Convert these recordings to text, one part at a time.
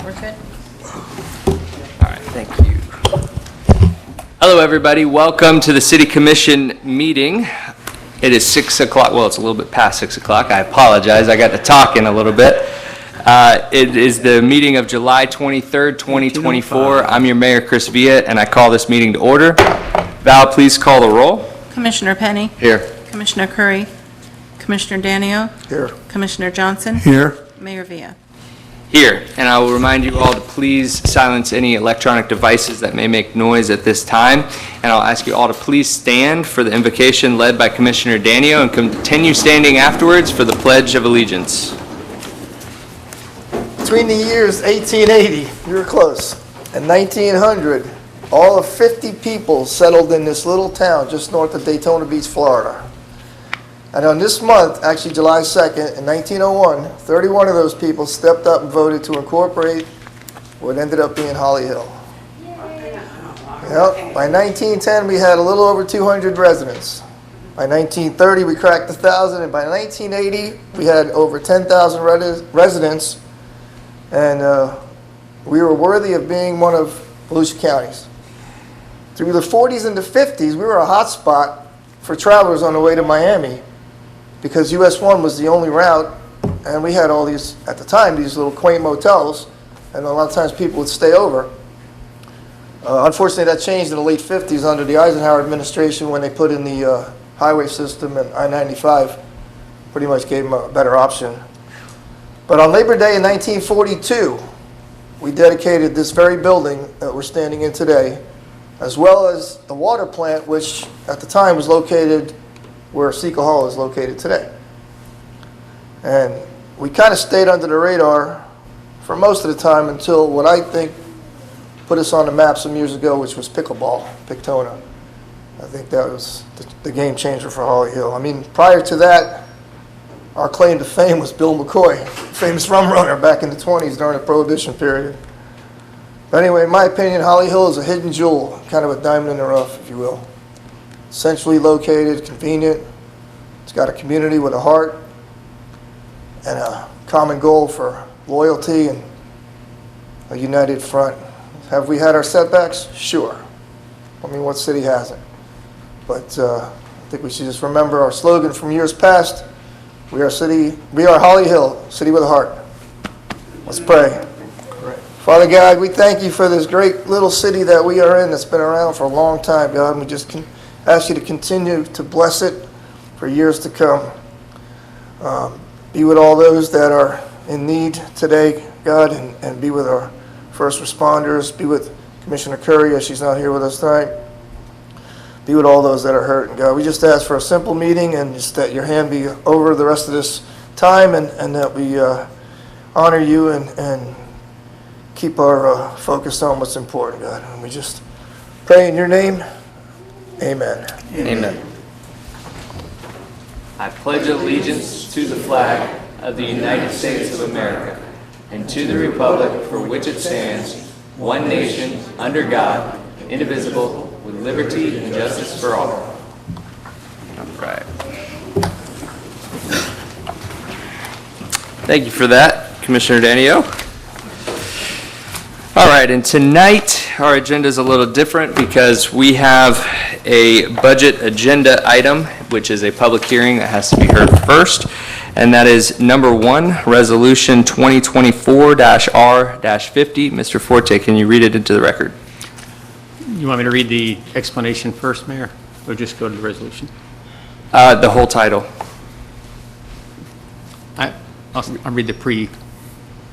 We're good. All right, thank you. Hello, everybody. Welcome to the City Commission meeting. It is 6 o'clock. Well, it's a little bit past 6 o'clock. I apologize. I got to talking a little bit. It is the meeting of July 23rd, 2024. I'm your Mayor, Chris Villa, and I call this meeting to order. Val, please call the roll. Commissioner Penny, Here. Commissioner Curry, Commissioner Danio, Here. Commissioner Johnson, Here. Mayor Villa. Here. And I will remind you all to please silence any electronic devices that may make noise at this time. And I'll ask you all to please stand for the invocation led by Commissioner Danio and continue standing afterwards for the Pledge of Allegiance. Between the years 1880, you were close, and 1900, all of 50 people settled in this little town just north of Daytona Beach, Florida. And on this month, actually July 2nd, in 1901, 31 of those people stepped up and voted to incorporate what ended up being Holly Hill. Yep. By 1910, we had a little over 200 residents. By 1930, we cracked 1,000, and by 1980, we had over 10,000 residents, and we were worthy of being one of Volusia counties. Through the 40s and the 50s, we were a hot spot for travelers on the way to Miami, because US 1 was the only route, and we had all these, at the time, these little quaint motels, and a lot of times people would stay over. Unfortunately, that changed in the late 50s under the Eisenhower administration when they put in the highway system, and I-95 pretty much gave them a better option. But on Labor Day in 1942, we dedicated this very building that we're standing in today, as well as the water plant, which at the time was located where Seco Hall is located today. And we kind of stayed under the radar for most of the time until what I think put us on the map some years ago, which was pickleball, Pictona. I think that was the game changer for Holly Hill. I mean, prior to that, our claim to fame was Bill McCoy, famous rum runner back in the 20s during the Prohibition period. But anyway, in my opinion, Holly Hill is a hidden jewel, kind of a diamond in the rough, if you will. Centrally located, convenient. It's got a community with a heart and a common goal for loyalty and a united front. Have we had our setbacks? Sure. I mean, what city hasn't? But I think we should just remember our slogan from years past. We are Holly Hill, city with a heart. Let's pray. Father God, we thank you for this great little city that we are in that's been around for a long time, God. And we just ask you to continue to bless it for years to come. Be with all those that are in need today, God, and be with our first responders. Be with Commissioner Curry, as she's not here with us tonight. Be with all those that are hurt. And God, we just ask for a simple meeting and just that your hand be over the rest of this time and that we honor you and keep our focus on what's important, God. And we just pray in your name. Amen. Amen. I pledge allegiance to the flag of the United States of America and to the republic for which it stands, one nation, under God, indivisible, with liberty and justice for all. All right. Thank you for that, Commissioner Danio. All right, and tonight our agenda is a little different because we have a budget agenda item, which is a public hearing that has to be heard first, and that is number 1, Resolution 2024-R-50. Mr. Forte, can you read it into the record? You want me to read the explanation first, Mayor, or just go to the resolution? The whole title. I'll read the pre.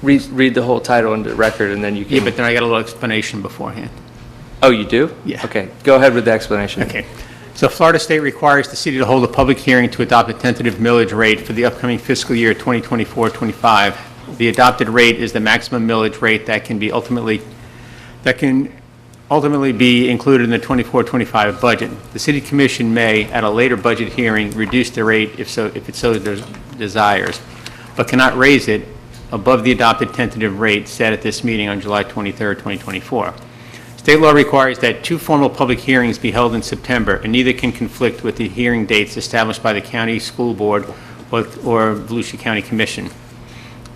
Read the whole title into the record, and then you can... Yeah, but then I got a little explanation beforehand. Oh, you do? Yeah. Okay, go ahead with the explanation. Okay. So Florida State requires the city to hold a public hearing to adopt a tentative millage rate for the upcoming fiscal year 2024-25. The adopted rate is the maximum millage rate that can ultimately be included in the 24-25 budget. The City Commission may, at a later budget hearing, reduce the rate if it so desires, but cannot raise it above the adopted tentative rate set at this meeting on July 23, 2024. State law requires that 2 formal public hearings be held in September, and neither can conflict with the hearing dates established by the County School Board or Volusia County Commission.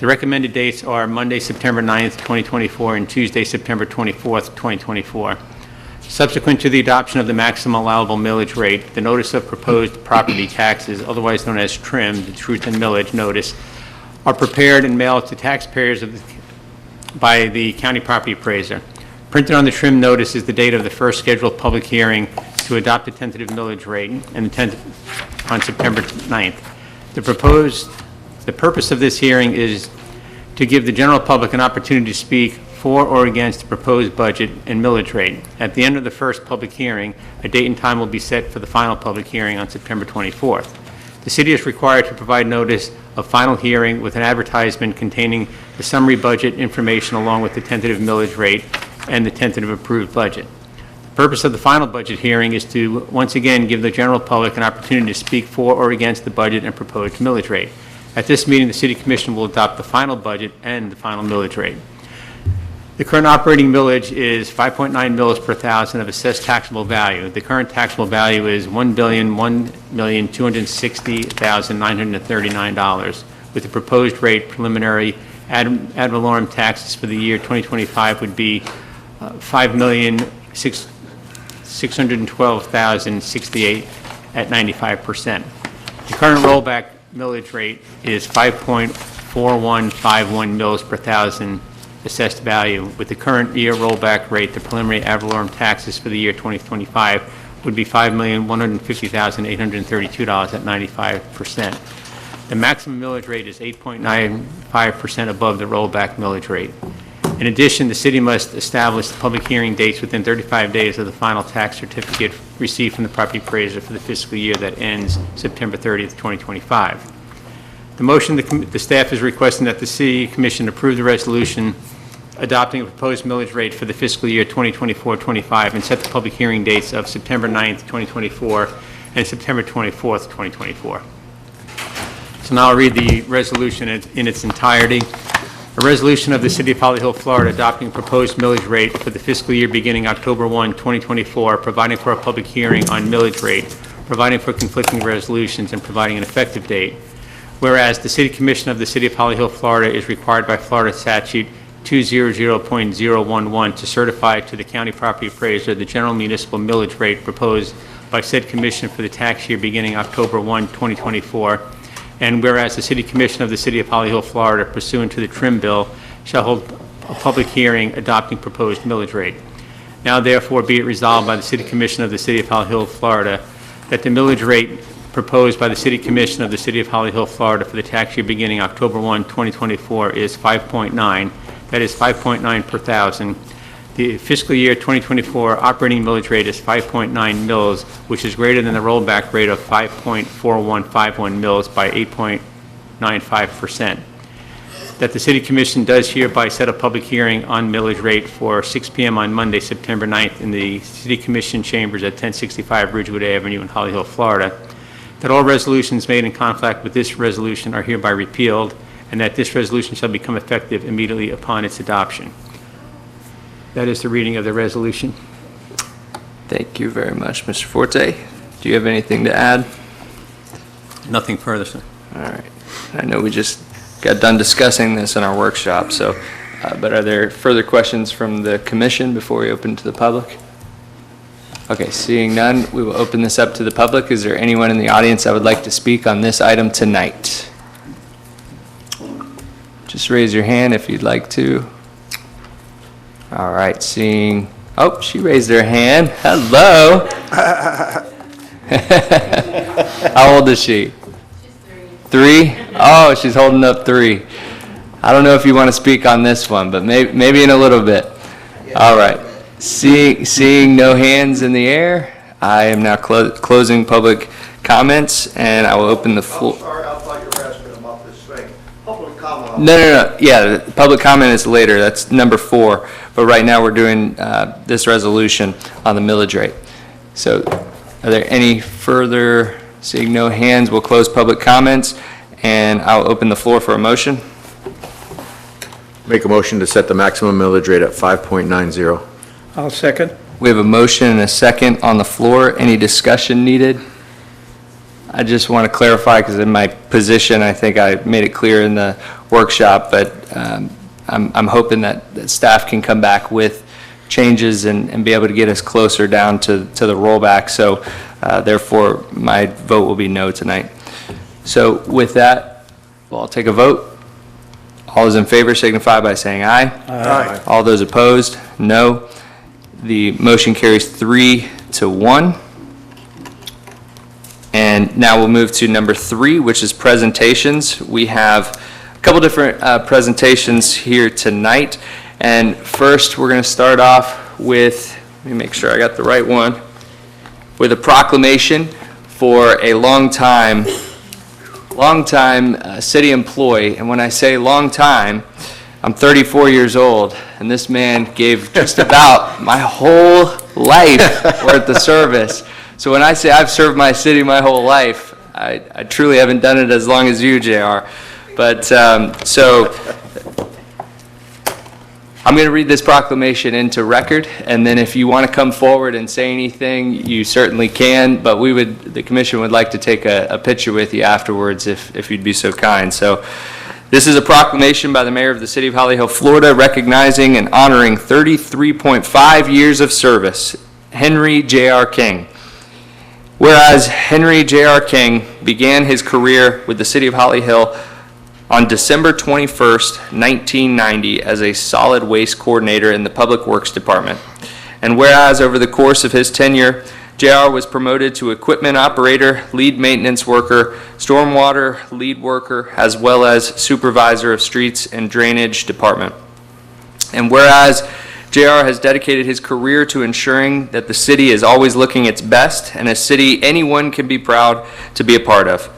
The recommended dates are Monday, September 9th, 2024, and Tuesday, September 24th, 2024. Subsequent to the adoption of the maximum allowable millage rate, the notice of proposed property taxes, otherwise known as TRIM, the truth and millage notice, are prepared and mailed to taxpayers by the county property appraiser. Printed on the TRIM notice is the date of the first scheduled public hearing to adopt the tentative millage rate and on September 9th. The purpose of this hearing is to give the general public an opportunity to speak for or against the proposed budget and millage rate. At the end of the first public hearing, a date and time will be set for the final public hearing on September 24th. The city is required to provide notice of final hearing with an advertisement containing the summary budget information along with the tentative millage rate and the tentative approved budget. The purpose of the final budget hearing is to once again give the general public an opportunity to speak for or against the budget and proposed millage rate. At this meeting, the City Commission will adopt the final budget and the final millage rate. The current operating millage is 5.9 mils per thousand of assessed taxable value. The current taxable value is $1,260,939, with the proposed rate preliminary ad valorem taxes for the year 2025 would be $5,612,068 at 95%. The current rollback millage rate is 5.4151 mils per thousand assessed value. With the current year rollback rate, the preliminary ad valorem taxes for the year 2025 would be $5,150,832 at 95%. The maximum millage rate is 8.95% above the rollback millage rate. In addition, the city must establish the public hearing dates within 35 days of the final tax certificate received from the property appraiser for the fiscal year that ends September 30th, 2025. The motion, the staff is requesting that the City Commission approve the resolution adopting a proposed millage rate for the fiscal year 2024-25 and set the public hearing dates of September 9th, 2024 and September 24th, 2024. So now I'll read the resolution in its entirety. A resolution of the City of Holly Hill, Florida, adopting a proposed millage rate for the fiscal year beginning October 1, 2024, providing for a public hearing on millage rate, providing for conflicting resolutions, and providing an effective date. Whereas the City Commission of the City of Holly Hill, Florida is required by Florida Statute 200.011 to certify to the county property appraiser the general municipal millage rate proposed by said commission for the tax year beginning October 1, 2024. And whereas the City Commission of the City of Holly Hill, Florida, pursuant to the TRIM bill, shall hold a public hearing adopting proposed millage rate. Now therefore be it resolved by the City Commission of the City of Holly Hill, Florida, that the millage rate proposed by the City Commission of the City of Holly Hill, Florida for the tax year beginning October 1, 2024 is 5.9. That is 5.9 per thousand. The fiscal year 2024 operating millage rate is 5.9 mils, which is greater than the rollback rate of 5.4151 mils by 8.95%. That the City Commission does hereby set a public hearing on millage rate for 6 p.m. on Monday, September 9th in the City Commission chambers at 1065 Ridgewood Avenue in Holly Hill, Florida. That all resolutions made in conflict with this resolution are hereby repealed, and that this resolution shall become effective immediately upon its adoption. That is the reading of the resolution. Thank you very much, Mr. Forte. Do you have anything to add? Nothing further, sir. All right. I know we just got done discussing this in our workshop, so, but are there further questions from the commission before we open to the public? Okay, seeing none, we will open this up to the public. Is there anyone in the audience that would like to speak on this item tonight? Just raise your hand if you'd like to. All right, seeing, oh, she raised her hand. Hello. How old is she? She's 3. Oh, she's holding up 3. I don't know if you want to speak on this one, but maybe in a little bit. All right. Seeing no hands in the air, I am now closing public comments, and I will open the floor. I'm sorry, I thought you were asking about this thing. Public comment. No. Yeah, the public comment is later. That's number 4. But right now, we're doing this resolution on the millage rate. So are there any further? Seeing no hands, we'll close public comments, and I'll open the floor for a motion. Make a motion to set the maximum millage rate at 5.90. I'll second. We have a motion and a second on the floor. Any discussion needed? I just want to clarify, because in my position, I think I made it clear in the workshop, but I'm hoping that staff can come back with changes and be able to get us closer down to the rollback. So therefore, my vote will be no tonight. So with that, well, I'll take a vote. All those in favor signify by saying aye. Aye. All those opposed, no. The motion carries 3-1. And now we'll move to number 3, which is presentations. We have a couple different presentations here tonight. And first, we're going to start off with, let me make sure I got the right one, with a proclamation for a long-time city employee. And when I say long time, I'm 34 years old, and this man gave just about my whole life worth of service. So when I say I've served my city my whole life, I truly haven't done it as long as you, JR. But so I'm going to read this proclamation into record, and then if you want to come forward and say anything, you certainly can, but the commission would like to take a picture with you afterwards if you'd be so kind. So this is a proclamation by the mayor of the city of Holly Hill, Florida, recognizing and honoring 33.5 years of service, Henry J.R. King. Whereas Henry J.R. King began his career with the city of Holly Hill on December 21st, 1990, as a solid waste coordinator in the Public Works Department. And whereas over the course of his tenure, JR was promoted to equipment operator, lead maintenance worker, stormwater lead worker, as well as supervisor of streets and drainage department. And whereas JR has dedicated his career to ensuring that the city is always looking its best and a city anyone can be proud to be a part of.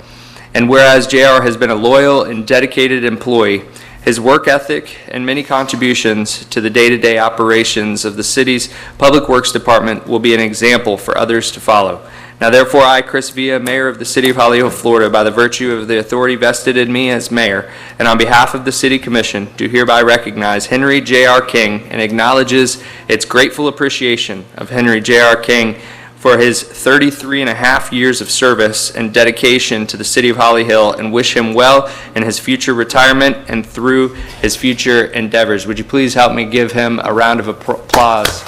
And whereas JR has been a loyal and dedicated employee, his work ethic and many contributions to the day-to-day operations of the city's Public Works Department will be an example for others to follow. Now therefore, I, Chris Villa, Mayor of the City of Holly Hill, Florida, by the virtue of the authority vested in me as mayor, and on behalf of the City Commission, do hereby recognize Henry J.R. King and acknowledges its grateful appreciation of Henry J.R. King for his 33.5 years of service and dedication to the City of Holly Hill, and wish him well in his future retirement and through his future endeavors. Would you please help me give him a round of applause?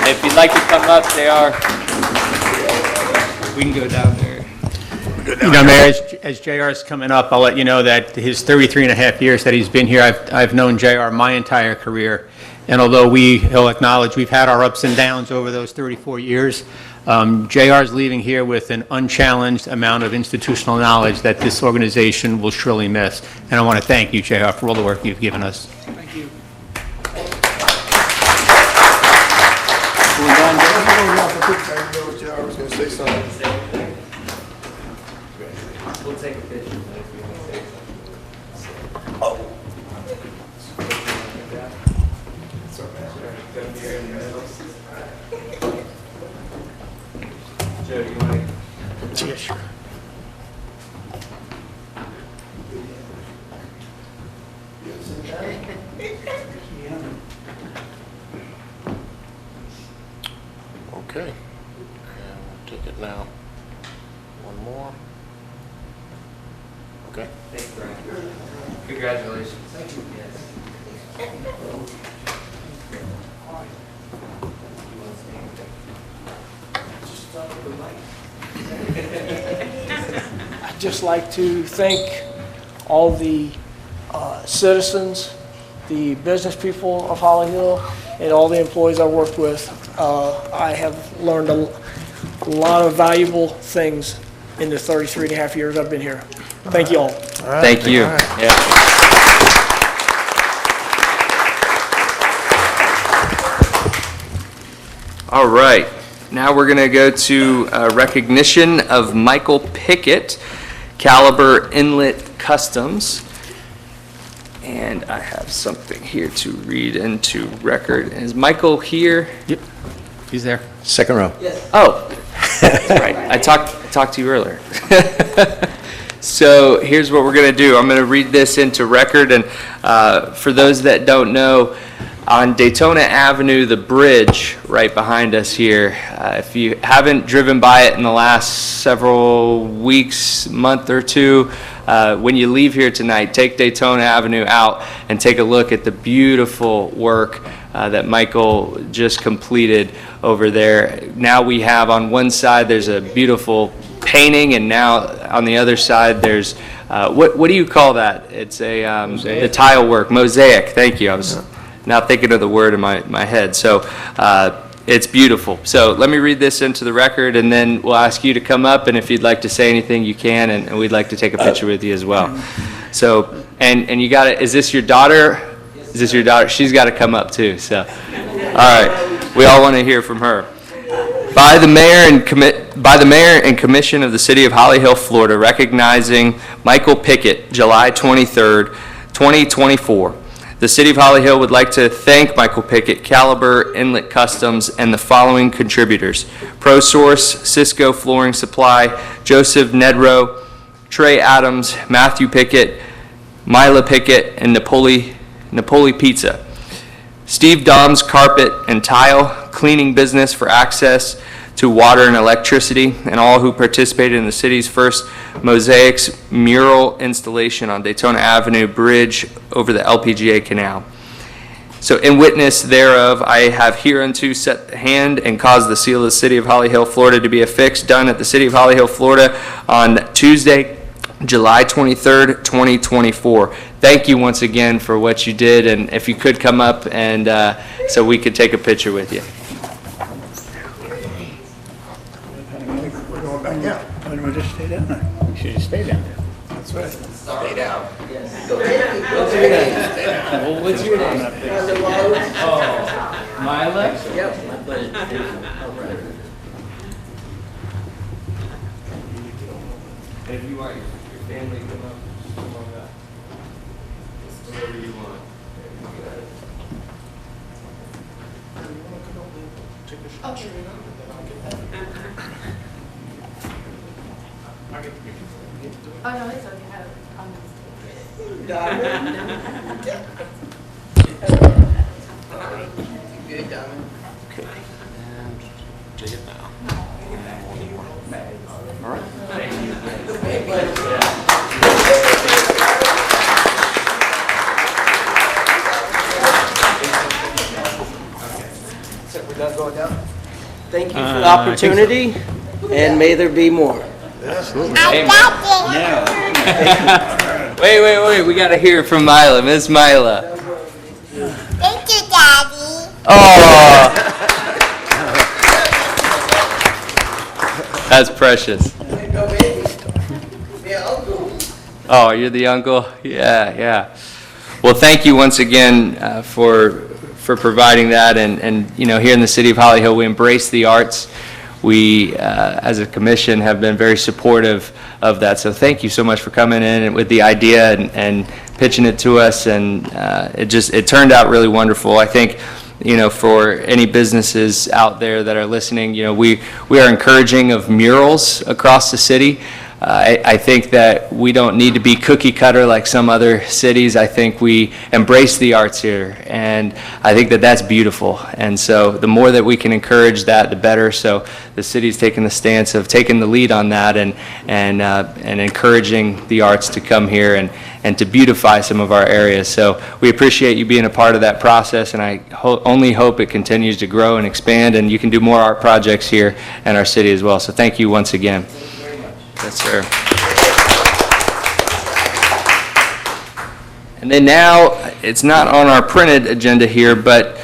If you'd like to come up, we can go down there. You know, Mayor, as JR is coming up, I'll let you know that his 33.5 years that he's been here, I've known JR my entire career. And although he'll acknowledge we've had our ups and downs over those 34 years, JR is leaving here with an unchallenged amount of institutional knowledge that this organization will surely miss. And I want to thank you, JR, for all the work you've given us. Thank you. I was going to say something. We'll take a picture. Joe, do you want to? Yeah, sure. Okay, and we'll take it now. One more. Okay. Thank you, Brian. Congratulations. Thank you. I'd just like to thank all the citizens, the business people of Holly Hill, and all the employees I worked with. I have learned a lot of valuable things in the 33.5 years I've been here. Thank you all. Thank you. Yeah. All right. Now we're going to go to recognition of Michael Pickett, Caliber Inlet Customs. And I have something here to read into record. Is Michael here? Yep, he's there. Second row. Oh, that's right. I talked to you earlier. So here's what we're going to do. I'm going to read this into record, and for those that don't know, On Daytona Avenue, the bridge right behind us here, if you haven't driven by it in the last several weeks, month or two, when you leave here tonight, take Daytona Avenue out and take a look at the beautiful work that Michael just completed over there. Now we have on one side, there's a beautiful painting, and now on the other side, there's, what do you call that? It's a, the tile work, mosaic, thank you. I was now thinking of the word in my head. So it's beautiful. So let me read this into the record, and then we'll ask you to come up, and if you'd like to say anything, you can, and we'd like to take a picture with you as well. So, and you got it, is this your daughter? Is this your daughter? She's got to come up too, so. All right, we all want to hear from her. By the mayor and commission of the city of Holly Hill, Florida, recognizing Michael Pickett, July 23rd, 2024. The City of Holly Hill would like to thank Michael Pickett, Caliber Inlet Customs, and the following contributors: ProSource, Cisco Flooring Supply, Joseph Nedrow, Trey Adams, Matthew Pickett, Mila Pickett, and Napoli Pizza. Steve Dom's Carpet and Tile Cleaning Business for access to water and electricity, and all who participated in the city's first mosaics mural installation on Daytona Avenue Bridge over the LPGA Canal. So in witness thereof, I have hereunto set the hand and caused the seal of the city of Holly Hill, Florida to be affixed, done at the city of Holly Hill, Florida on Tuesday, July 23rd, 2024. Thank you once again for what you did, and if you could come up and so we could take a picture with you. Why don't we just stay down there? We should just stay down there. That's right. Stay down. What's your name? Oh, Mila? Yep. My pleasure. If you want your family to come on up. Whatever you want. Oh, no, it's okay. I'm Good, Diamond. Okay. And take it now. One more. All right. We're done going down? Thank you for the opportunity, and may there be more. Wait, we gotta hear from Mila, Miss Mila. Thank you, Daddy. Oh. That's precious. Oh, you're the uncle? Yeah. Well, thank you once again for providing that, and you know, here in the city of Holly Hill, we embrace the arts. We, as a commission, have been very supportive of that. So thank you so much for coming in with the idea and pitching it to us, and it turned out really wonderful. I think, you know, for any businesses out there that are listening, you know, we are encouraging of murals across the city. I think that we don't need to be cookie cutter like some other cities. I think we embrace the arts here, and I think that that's beautiful. And so the more that we can encourage that, the better. So the city's taking the stance of taking the lead on that and encouraging the arts to come here and to beautify some of our areas. So we appreciate you being a part of that process, and I only hope it continues to grow and expand, and you can do more art projects here in our city as well. So thank you once again. Yes, sir. And then now, it's not on our printed agenda here, but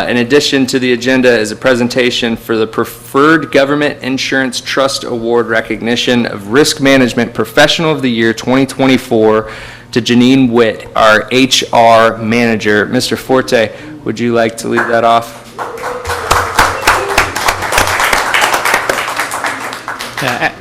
in addition to the agenda is a presentation for the Preferred Government Insurance Trust Award recognition of Risk Management Professional of the Year 2024 to Janine Witt, our HR manager. Mr. Forte, would you like to lead that off?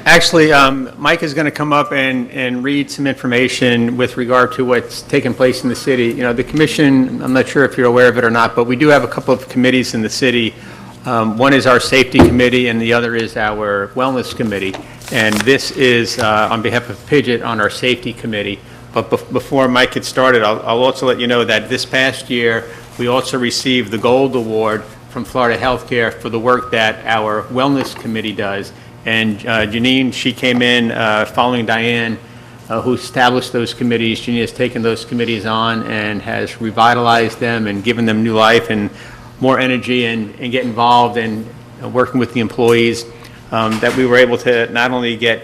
Actually, Mike is going to come up and read some information with regard to what's taken place in the city. You know, the commission, I'm not sure if you're aware of it or not, but we do have a couple of committees in the city. One is our safety committee, and the other is our wellness committee. And this is on behalf of Pidgeot on our safety committee. But before Mike gets started, I'll also let you know that this past year, We also received the Gold Award from Florida Healthcare for the work that our Wellness Committee does. And Janine, she came in following Diane, who established those committees. Janine has taken those committees on and has revitalized them and given them new life and more energy and get involved in working with the employees, that we were able to not only get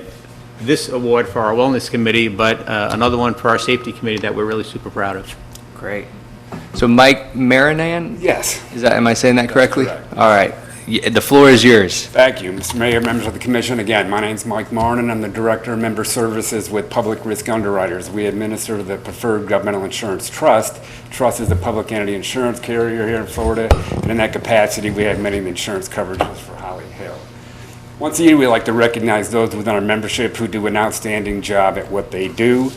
this award for our Wellness Committee, but another one for our Safety Committee that we're really super proud of. Great. So Mike Marinan? Yes, Am I saying that correctly? correct. All right. The floor is yours. thank you, Mr. Mayor, members of the commission. Again, my name's Mike Marnin. I'm the Director of Member Services with Public Risk Underwriters. We administer the Preferred Governmental Insurance Trust. Trust is a public entity insurance carrier here in Florida, and in that capacity, we have many of the insurance coverages for Holly Hill. Once a year, we like to recognize those within our membership who do an outstanding job at what they do.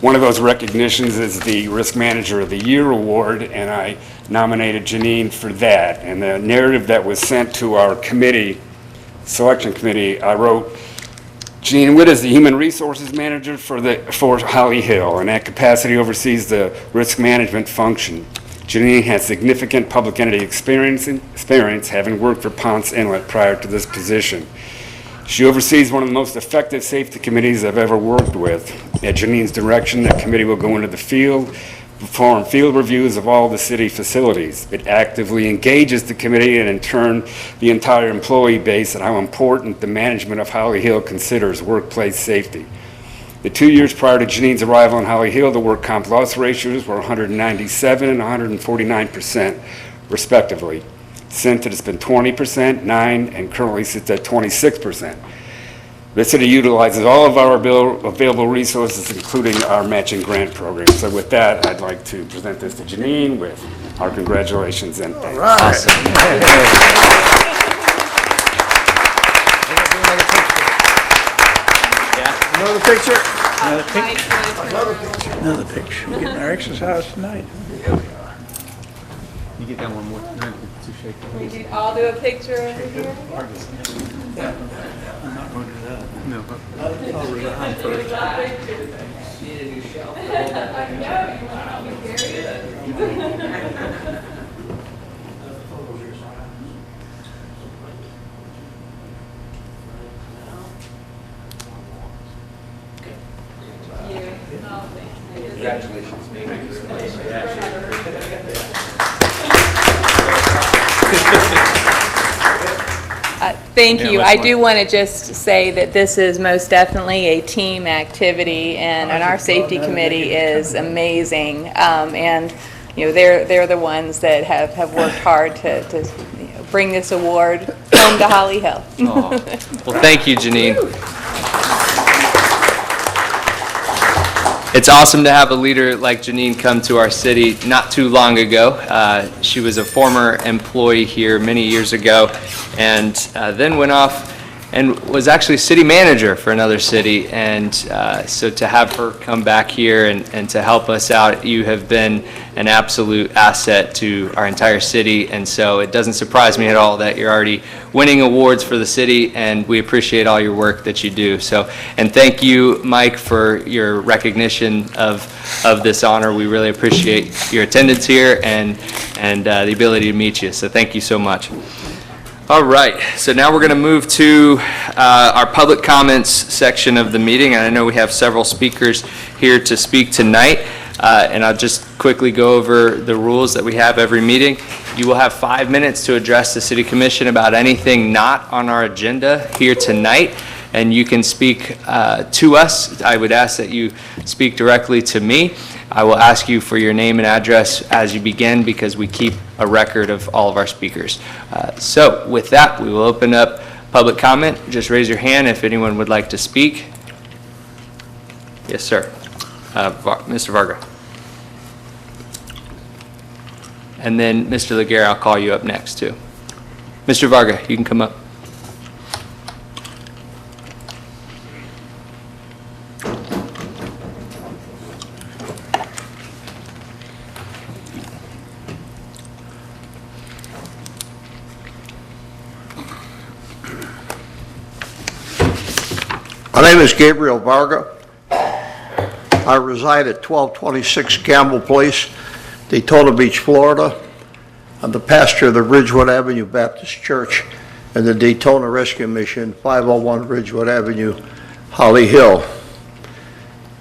One of those recognitions is the Risk Manager of the Year Award, and I nominated Janine for that. And the narrative that was sent to our committee, selection committee, I wrote, Janine Witt is the Human Resources Manager for Holly Hill, and that capacity oversees the risk management function. Janine has significant public entity experience, having worked for Ponce Inlet prior to this position. She oversees one of the most effective safety committees I've ever worked with. At Janine's direction, that committee will go into the field, perform field reviews of all the city facilities. It actively engages the committee and in turn the entire employee base on how important the management of Holly Hill considers workplace safety. The 2 years prior to Janine's arrival in Holly Hill, the work comp loss ratios were 197 and 149%, respectively. Since it has been 20%, 9%, and currently sits at 26%. The city utilizes all of our available resources, including our matching grant program. So with that, I'd like to present this to Janine with our congratulations and thanks. Another picture? Another picture. We're getting our exercise tonight. You get that one more time to shake hands. We all do a picture over here? I'm not going to do that. No, I'll resign first. Thank you. I do want to just say that this is most definitely a team activity, and our safety committee is amazing. And, you know, they're the ones that have worked hard to bring this award home to Holly Hill. Well, thank you, Janine. It's awesome to have a leader like Janine come to our city not too long ago. She was a former employee here many years ago, and then went off and was actually city manager for another city. And so to have her come back here and to help us out, you have been an absolute asset to our entire city. And so it doesn't surprise me at all that you're already winning awards for the city, and we appreciate all your work that you do. So, and thank you, Mike, for your recognition of this honor. We really appreciate your attendance here and the ability to meet you. So thank you so much. All right, so now we're going to move to our public comments section of the meeting. And I know we have several speakers here to speak tonight. And I'll just quickly go over the rules that we have every meeting. You will have 5 minutes to address the City Commission about anything not on our agenda here tonight. And you can speak to us. I would ask that you speak directly to me. I will ask you for your name and address as you begin, because we keep a record of all of our speakers. So with that, we will open up public comment. Just raise your hand if anyone would like to speak. Yes, sir. Mr. Varga. And then Mr. Laguerre, I'll call you up next too. Mr. Varga, you can come up. My name is Gabriel Varga. I reside at 1226 Campbell Place, Daytona Beach, Florida. I'm the pastor of the Ridgewood Avenue Baptist Church and the Daytona Rescue Mission, 501 Ridgewood Avenue, Holly Hill.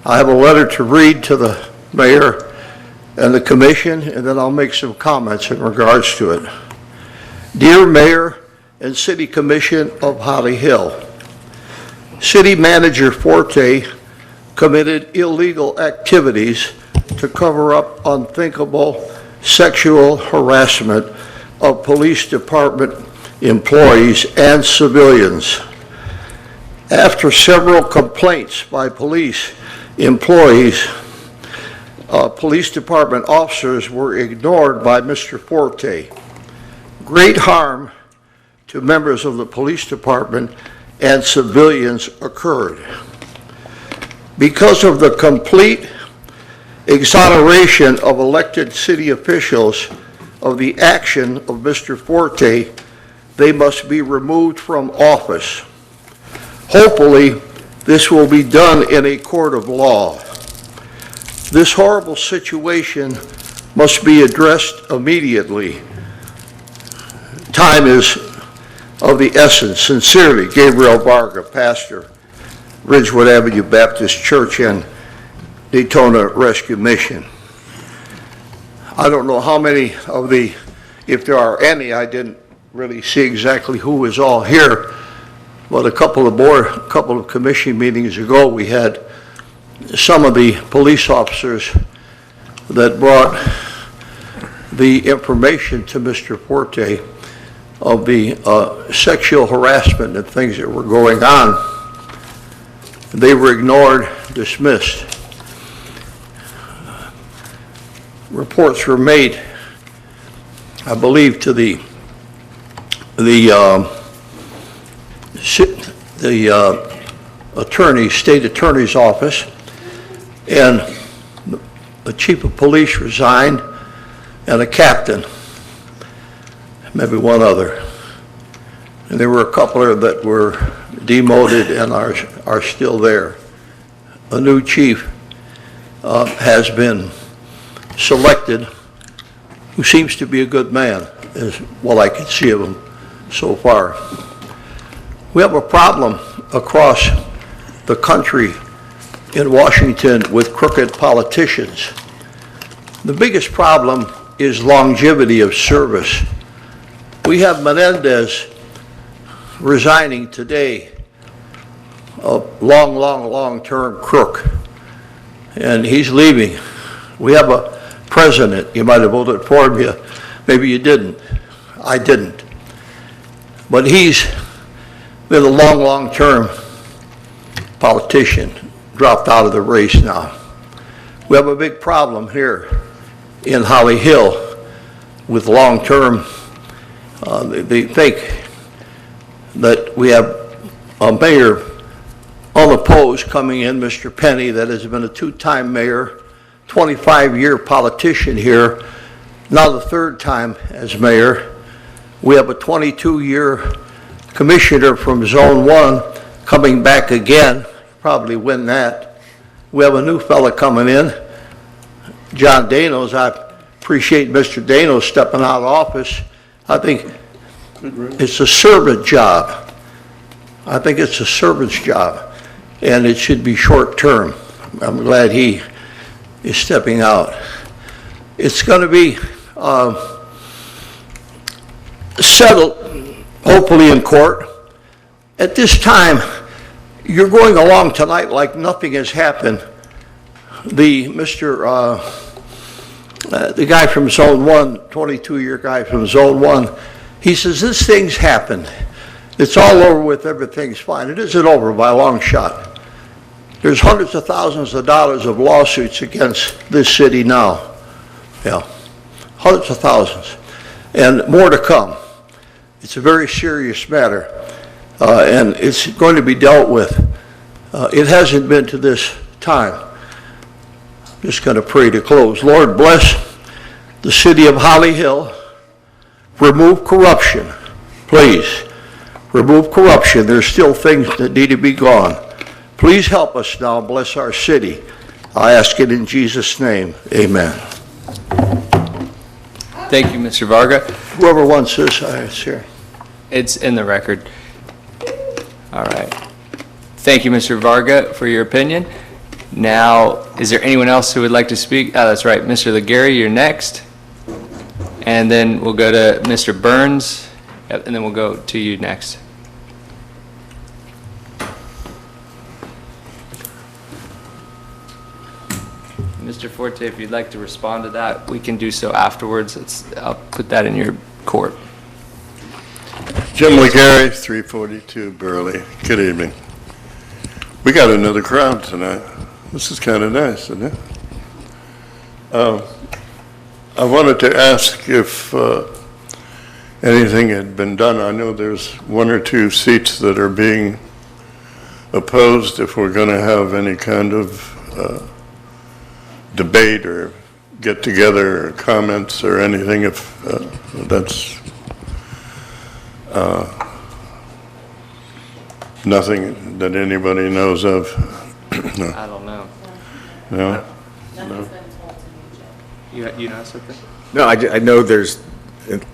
I have a letter to read to the mayor and the commission, and then I'll make some comments in regards to it. Dear Mayor and City Commission of Holly Hill, City Manager Forte committed illegal activities to cover up unthinkable sexual harassment of police department employees and civilians. After several complaints by police employees, police department officers were ignored by Mr. Forte. Great harm to members of the police department and civilians occurred. Because of the complete exoneration of elected city officials of the action of Mr. Forte, they must be removed from office. Hopefully, this will be done in a court of law. This horrible situation must be addressed immediately. Time is of the essence. Sincerely, Gabriel Varga, pastor, Ridgewood Avenue Baptist Church and Daytona Rescue Mission. I don't know how many of the, if there are any, I didn't really see exactly who was all here, but a couple of commission meetings ago, we had some of the police officers that brought the information to Mr. Forte of the sexual harassment and things that were going on. They were ignored, dismissed. Reports were made, I believe, to the state attorney's office, and the chief of police resigned, and a captain, maybe one other. And there were a couple that were demoted and are still there. A new chief has been selected, who seems to be a good man, is what I can see of him so far. We have a problem across the country in Washington with crooked politicians. The biggest problem is longevity of service. We have Menendez resigning today, a long-term crook, and he's leaving. We have a president, you might have voted for him, maybe you didn't. I didn't. But he's been a long-term politician, dropped out of the race now. We have a big problem here in Holly Hill with long-term. They think that we have a mayor unopposed coming in, Mr. Penny, that has been a two-time mayor, 25-year politician here, now the third time as mayor. We have a 22-year commissioner from Zone 1 coming back again, probably win that. We have a new fella coming in, John Danos. I appreciate Mr. Danos stepping out of office. I think it's a servant job. I think it's a servant's job, and it should be short-term. I'm glad he is stepping out. It's going to be settled, hopefully in court. At this time, you're going along tonight like nothing has happened. The guy from Zone 1, 22-year guy from Zone 1, he says, this thing's happened. It's all over with, everything's fine. It isn't over by a long shot. There's hundreds of thousands of dollars of lawsuits against this city now. Yeah, hundreds of thousands. And more to come. It's a very serious matter, and it's going to be dealt with. It hasn't been to this time. I'm just going to pray to close. Lord, bless the city of Holly Hill. Remove corruption, please. Remove corruption. There's still things that need to be gone. Please help us now. Bless our city. I ask it in Jesus' name. Amen. Thank you, Mr. Varga. Whoever wants this, I share. It's in the record. All right. Thank you, Mr. Varga, for your opinion. Now, is there anyone else who would like to speak? Oh, that's right. Mr. Legary, you're next. And then we'll go to Mr. Burns, and then we'll go to you next. Mr. Forte, if you'd like to respond to that, we can do so afterwards. I'll put that in your court. Jim Legary, 342 Burley. Good evening. We got another crowd tonight. This is kind of nice, isn't it? I wanted to ask if anything had been done. I know there's one or two seats that are being opposed if we're going to have any kind of debate or get together or comments or anything, if that's nothing that anybody knows of. No. I don't know. No? You know something? No, I know there's,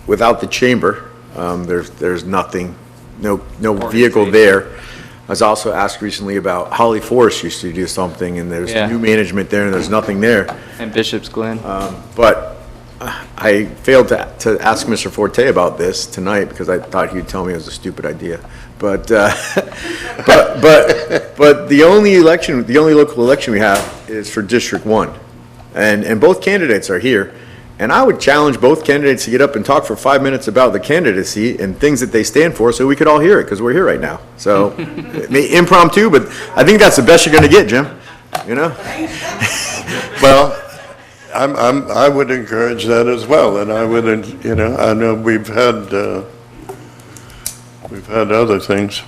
without the chamber, there's nothing, no vehicle there. I was also asked recently about Holly Forest used to do something, and there's Yeah. new management there, and there's nothing there. And Bishop's Glen. But I failed to ask Mr. Forte about this tonight because I thought he'd tell me it was a stupid idea. But but the only local election we have is for District 1. And both candidates are here. And I would challenge both candidates to get up and talk for 5 minutes about the candidacy and things that they stand for so we could all hear it, because we're here right now. So, impromptu, but I think that's the best you're going to get, Jim, you know? Well, I would encourage that as well, and I would, I know we've had other things.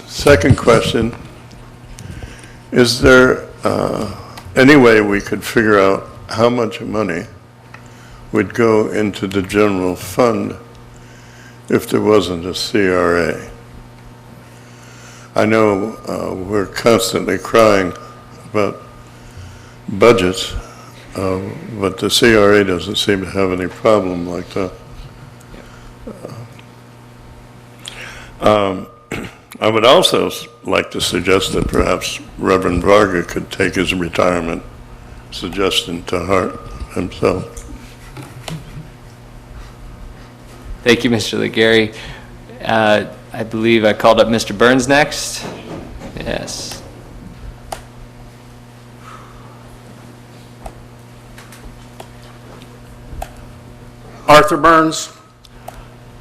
Second question, is there any way we could figure out how much money would go into the general fund if there wasn't a CRA? I know we're constantly crying about budgets, but the CRA doesn't seem to have any problem like that. I would also like to suggest that perhaps Reverend Varga could take his retirement suggestion to heart himself. Thank you, Mr. Legary. I believe I called up Mr. Burns next. Yes. Arthur Burns,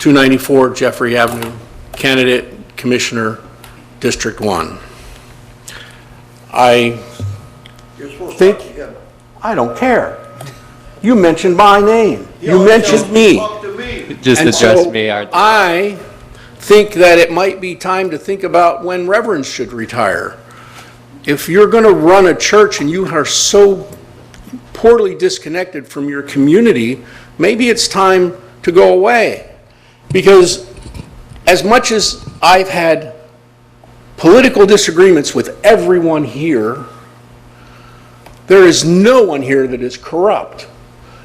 294 Jeffrey Avenue, candidate, Commissioner, District 1. I think, I don't care. You mentioned my name. You mentioned me. Just And address so me, Arthur. I think that it might be time to think about when reverends should retire. If you're going to run a church and you are so poorly disconnected from your community, maybe it's time to go away. Because as much as I've had political disagreements with everyone here, there is no one here that is corrupt.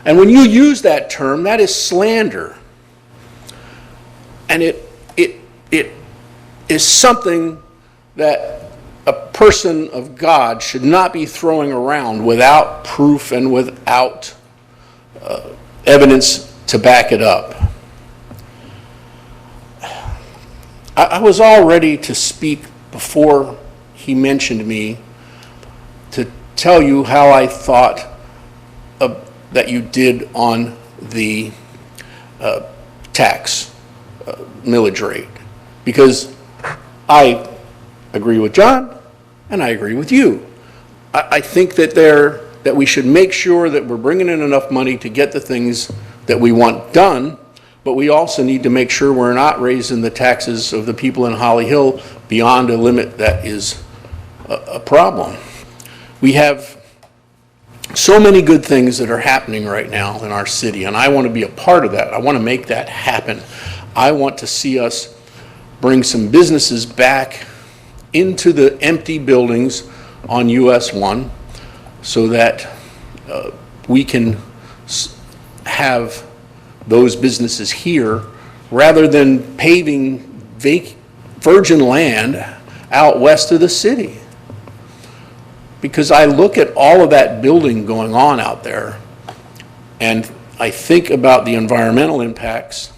And when you use that term, that is slander. And it is something that a person of God should not be throwing around without proof and without evidence to back it up. I was all ready to speak before he mentioned me to tell you how I thought that you did on the tax millage rate, because I agree with John and I agree with you. I think that we should make sure that we're bringing in enough money to get the things that we want done, but we also need to make sure we're not raising the taxes of the people in Holly Hill beyond a limit that is a problem. We have so many good things that are happening right now in our city, and I want to be a part of that. I want to make that happen. I want to see us bring some businesses back into the empty buildings on US 1 so that we can have those businesses here rather than paving virgin land out west of the city. Because I look at all of that building going on out there, and I think about the environmental impacts,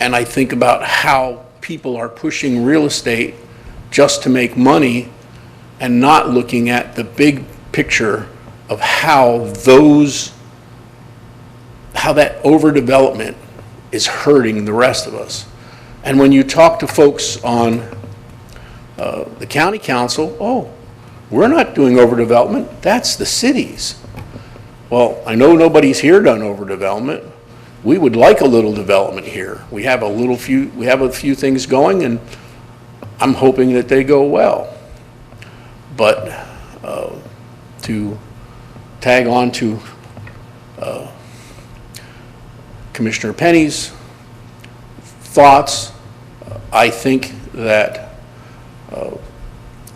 and I think about how people are pushing real estate just to make money and not looking at the big picture of how that overdevelopment is hurting the rest of us. And when you talk to folks on the county council, oh, we're not doing overdevelopment, that's the cities. Well, I know nobody's here done overdevelopment. We would like a little development here. We have a few things going, and I'm hoping that they go well. But to tag on to Commissioner Penny's thoughts, I think that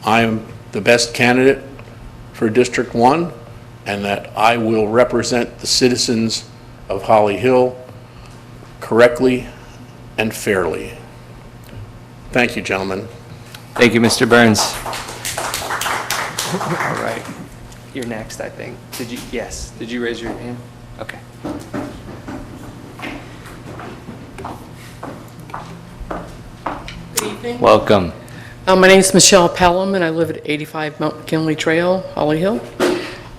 I am the best candidate for District 1, and that I will represent the citizens of Holly Hill correctly and fairly. Thank you, gentlemen. Thank you, Mr. Burns. All right. You're next, I think. Yes. Did you raise your hand? Okay. Good evening. Welcome. My name is Michelle Pelham, and I live at 85 Mount McKinley Trail, Holly Hill.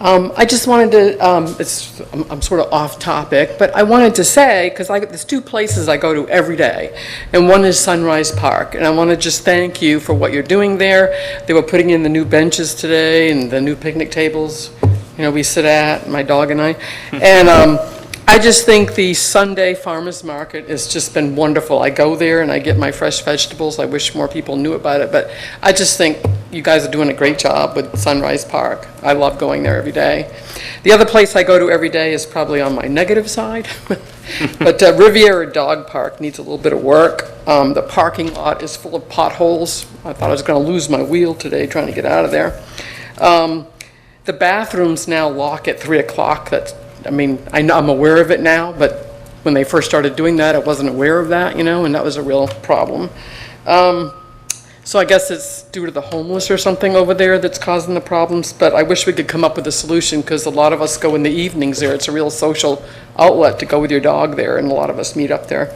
I just wanted to, I'm sort of off topic, but I wanted to say, because there's two places I go to every day, and one is Sunrise Park, and I want to just thank you for what you're doing there. They were putting in the new benches today and the new picnic tables, we sit at, my dog and I. And I just think the Sunday farmers market has just been wonderful. I go there and I get my fresh vegetables. I wish more people knew about it, but I just think you guys are doing a great job with Sunrise Park. I love going there every day. The other place I go to every day is probably on my negative side, but Riviera Dog Park needs a little bit of work. The parking lot is full of potholes. I thought I was going to lose my wheel today trying to get out of there. The bathrooms now lock at 3 o'clock. I'm aware of it now, but when they first started doing that, I wasn't aware of that, and that was a real problem. So I guess it's due to the homeless or something over there that's causing the problems, but I wish we could come up with a solution, because a lot of us go in the evenings there. It's a real social outlet to go with your dog there, and a lot of us meet up there.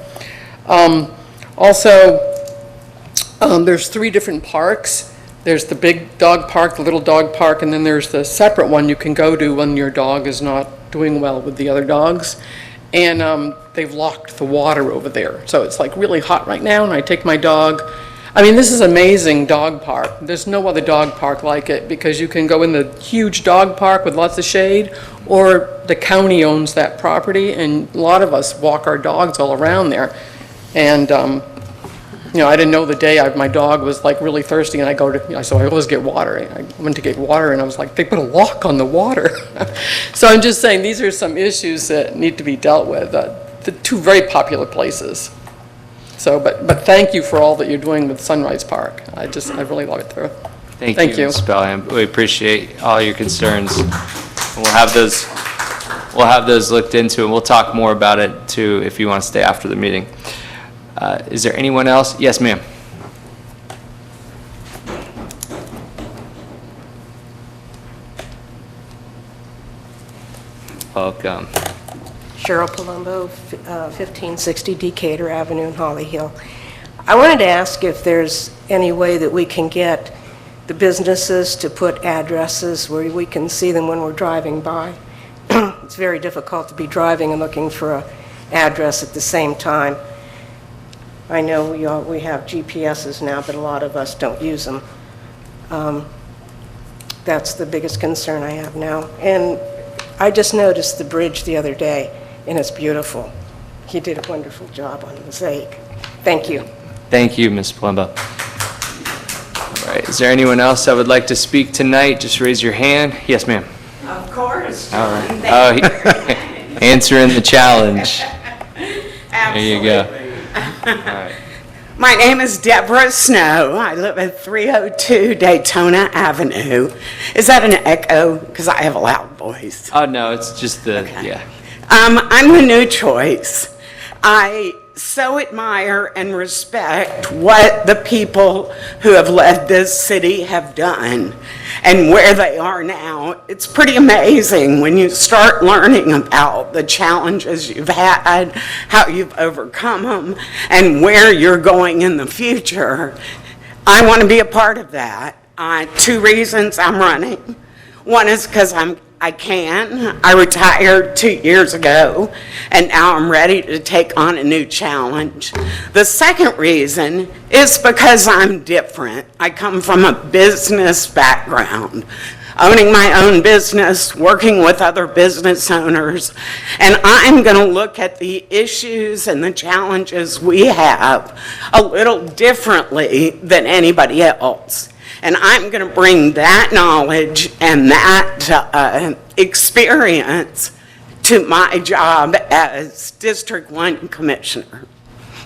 There's 3 different parks. There's the big dog park, the little dog park, and then there's the separate one you can go to when your dog is not doing well with the other dogs. And they've locked the water over there. So it's like really hot right now, and I take my dog. This is amazing dog park. There's no other dog park like it, because you can go in the huge dog park with lots of shade, or the county owns that property, and a lot of us walk our dogs all around there. And I didn't know the day my dog was like really thirsty, and so I always get water. I went to get water, and I was like, they put a lock on the water. So I'm just saying, these are some issues that need to be dealt with. The 2 very popular places. So, but thank you for all that you're doing with Sunrise Park. I really love it there. Thank you, Ms. Pelham. We appreciate all your concerns. We'll have those looked into, and we'll talk more about it too if you want to stay after the meeting. Is there anyone else? Yes, ma'am. Welcome. Cheryl Palumbo, 1560 Decatur Avenue in Holly Hill. I wanted to ask if there's any way that we can get the businesses to put addresses where we can see them when we're driving by. It's very difficult to be driving and looking for an address at the same time. I know we have GPSs now, but a lot of us don't use them. That's the biggest concern I have now. And I just noticed the bridge the other day, and it's beautiful. He did a wonderful job on the mosaic. Thank you. Thank you, Ms. Palumbo. All right, is there anyone else that would like to speak tonight? Just raise your hand. Yes, ma'am. Of course. All right. Answering the challenge. There you go. All right. My name is Deborah Snow. I live at 302 Daytona Avenue. Is that an echo? Because I have a loud voice. Oh, no, it's just the, Okay. yeah. I'm the new choice. I so admire and respect what the people who have led this city have done and where they are now. It's pretty amazing when you start learning about the challenges you've had, how you've overcome them, and where you're going in the future. I want to be a part of that. 2 reasons I'm running. One is because I can. I retired 2 years ago, and now I'm ready to take on a new challenge. The second reason is because I'm different. I come from a business background, owning my own business, working with other business owners, and I'm going to look at the issues and the challenges we have a little differently than anybody else. And I'm going to bring that knowledge and that experience to my job as District 1 Commissioner.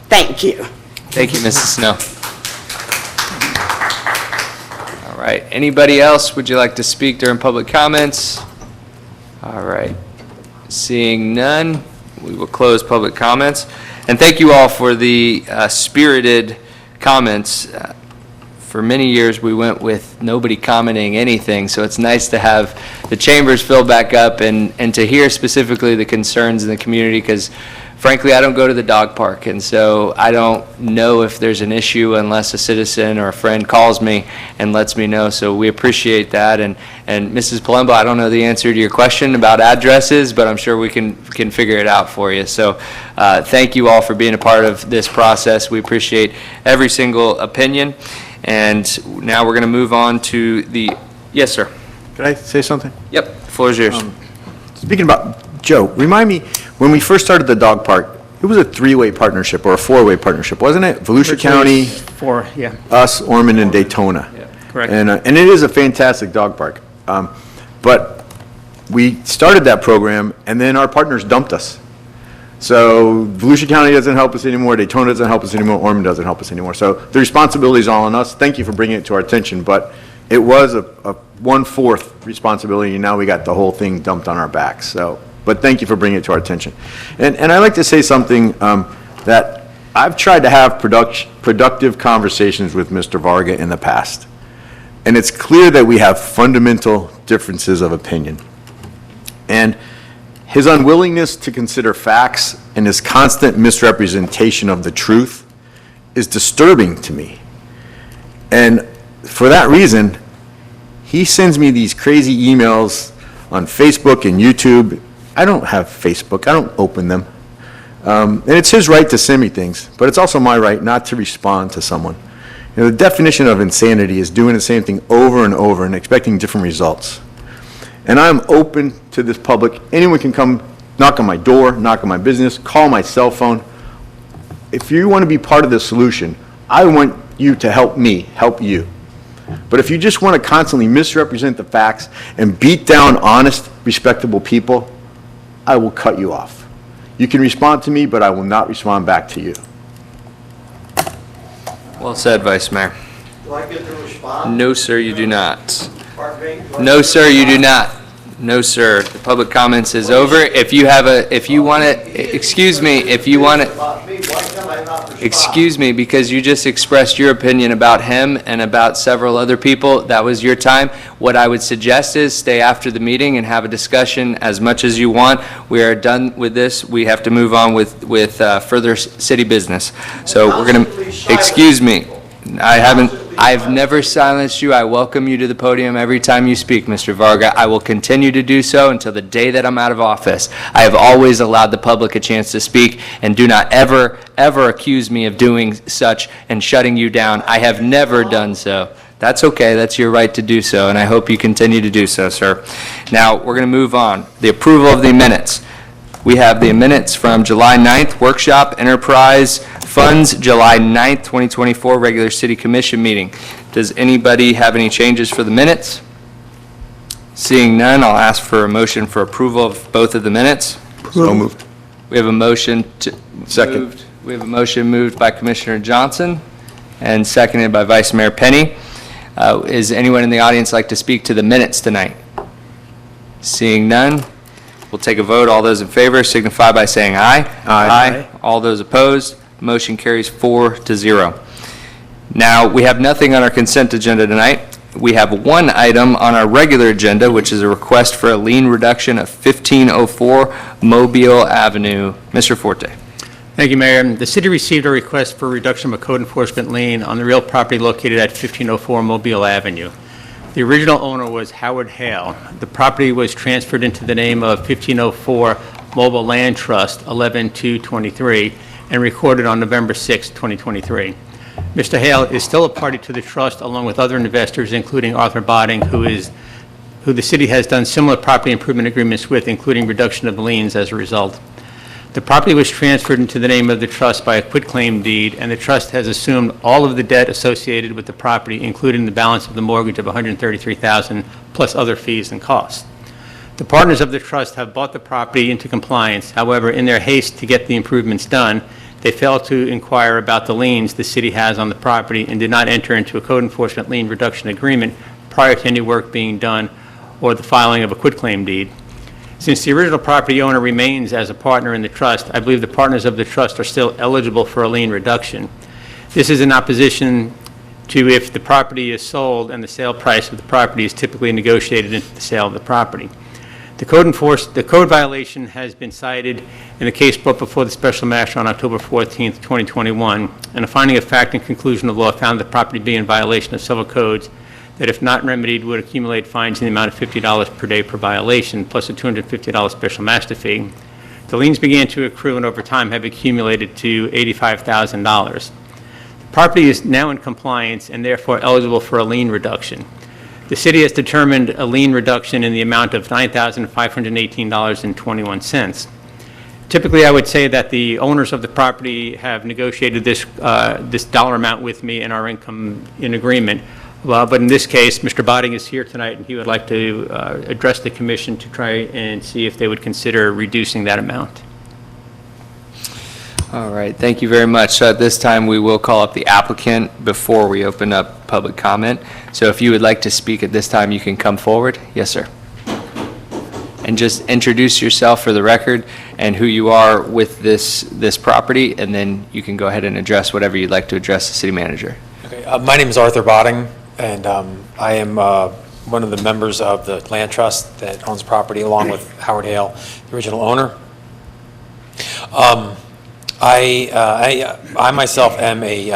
Thank you. Thank you, Mrs. Snow. All right, anybody else would you like to speak during public comments? All right, seeing none, we will close public comments. And thank you all for the spirited comments. For many years, we went with nobody commenting anything, so it's nice to have the chambers fill back up and to hear specifically the concerns in the community, because frankly, I don't go to the dog park, and so I don't know if there's an issue unless a citizen or a friend calls me and lets me know, so we appreciate that. And Mrs. Palumbo, I don't know the answer to your question about addresses, but I'm sure we can figure it out for you. So thank you all for being a part of this process. We appreciate every single opinion. And now we're going to move on to the, yes, sir. Could I say something? Yep, the floor is yours. Speaking about, Joe, remind me, when we first started the dog park, it was a 3-way partnership or a 4-way partnership, wasn't it? Volusia County, 4, yeah. us, Ormond, and Daytona. Yeah, correct. And it is a fantastic dog park. But we started that program, and then our partners dumped us. So Volusia County doesn't help us anymore, Daytona doesn't help us anymore, Ormond doesn't help us anymore. So the responsibility is all on us. Thank you for bringing it to our attention, but it was a 1/4 responsibility, and now we got the whole thing dumped on our backs. So, but thank you for bringing it to our attention. And I'd like to say something that I've tried to have productive conversations with Mr. Varga in the past. And it's clear that we have fundamental differences of opinion. And his unwillingness to consider facts and his constant misrepresentation of the truth is disturbing to me. And for that reason, he sends me these crazy emails on Facebook and YouTube. I don't have Facebook. I don't open them. And it's his right to send me things, but it's also my right not to respond to someone. You know, the definition of insanity is doing the same thing over and over and expecting different results. And I'm open to this public. Anyone can come knock on my door, knock on my business, call my cell phone. If you want to be part of the solution, I want you to help me, help you. But if you just want to constantly misrepresent the facts and beat down honest, respectable people, I will cut you off. You can respond to me, but I will not respond back to you. Well said, Vice Mayor. Do I get to respond? No, sir, you do not. Pardon me? No, sir, you do not. No, sir. The public comments is over. If you want to, excuse me, if you want to, excuse me, because you just expressed your opinion about him and about several other people, that was your time. What I would suggest is stay after the meeting and have a discussion as much as you want. We are done with this. We have to move on with further city business. So we're going to, excuse me, I've never silenced you. I welcome you to the podium every time you speak, Mr. Varga. I will continue to do so until the day that I'm out of office. I have always allowed the public a chance to speak, and do not ever, ever accuse me of doing such and shutting you down. I have never done so. That's okay. That's your right to do so, and I hope you continue to do so, sir. Now, we're going to move on. The approval of the minutes. We have the minutes from July 9th, workshop, enterprise funds, July 9th, 2024, regular city commission meeting. Does anybody have any changes for the minutes? Seeing none, I'll ask for a motion for approval of both of the minutes. So moved. We have a motion to. Second. Moved. We have a motion moved by Commissioner Johnson and seconded by Vice Mayor Penny. Is anyone in the audience like to speak to the minutes tonight? Seeing none, We'll take a vote. All those in favor signify by saying aye. Aye. All those opposed, motion carries 4-0. Now, we have nothing on our consent agenda tonight. We have one item on our regular agenda, which is a request for a lien reduction of 1504 Mobile Avenue. Mr. Forte. Thank you, Mayor. The city received a request for reduction of a code enforcement lien on the real property located at 1504 Mobile Avenue. The original owner was Howard Hale. The property was transferred into the name of 1504 Mobile Land Trust, 11/2/23, and recorded on November 6, 2023. Mr. Hale is still a party to the trust, along with other investors, including Arthur Botting, who the city has done similar property improvement agreements with, including reduction of liens as a result. The property was transferred into the name of the trust by a quitclaim deed, and the trust has assumed all of the debt associated with the property, including the balance of the mortgage of $133,000 plus other fees and costs. The partners of the trust have bought the property into compliance. However, in their haste to get the improvements done, they failed to inquire about the liens the city has on the property and did not enter into a code enforcement lien reduction agreement prior to any work being done or the filing of a quitclaim deed. Since the original property owner remains as a partner in the trust, I believe the partners of the trust are still eligible for a lien reduction. This is in opposition to if the property is sold and the sale price of the property is typically negotiated into the sale of the property. The code violation has been cited in a case brought before the Special Master on October 14, 2021, and a finding of fact and conclusion of law found the property to be in violation of several codes that, if not remedied, would accumulate fines in the amount of $50 per day per violation, plus a $250 special master fee. The liens began to accrue and over time have accumulated to $85,000. The property is now in compliance and therefore eligible for a lien reduction. The city has determined a lien reduction in the amount of $9,518.21. Typically, I would say that the owners of the property have negotiated this dollar amount with me and are in agreement. But in this case, Mr. Botting is here tonight, and he would like to address the commission to try and see if they would consider reducing that amount. All right, thank you very much. So at this time, we will call up the applicant before we open up public comment. So if you would like to speak at this time, you can come forward. Yes, sir. And just introduce yourself for the record and who you are with this property, and then you can go ahead and address whatever you'd like to address the city manager. Okay, my name is Arthur Botting, and I am one of the members of the land trust that owns property along with Howard Hale, the original owner. I myself am a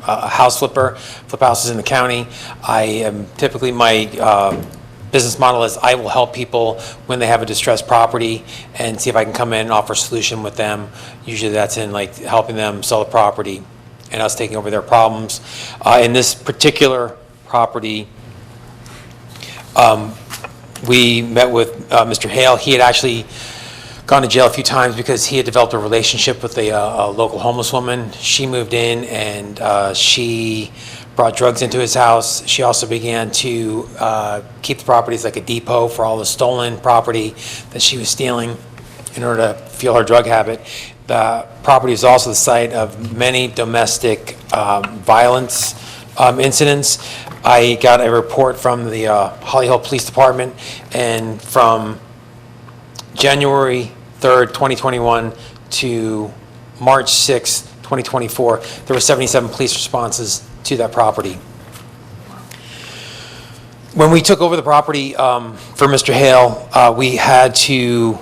house flipper, flip houses in the county. I am typically, my business model is I will help people when they have a distressed property and see if I can come in and offer a solution with them. Usually that's in like helping them sell the property and us taking over their problems. In this particular property, we met with Mr. Hale. He had actually gone to jail a few times because he had developed a relationship with a local homeless woman. She moved in and she brought drugs into his house. She also began to keep the property as like a depot for all the stolen property that she was stealing in order to fuel her drug habit. The property is also the site of many domestic violence incidents. I got a report from the Holly Hill Police Department, and from January 3rd, 2021 to March 6th, 2024, there were 77 police responses to that property. When we took over the property for Mr. Hale, we had to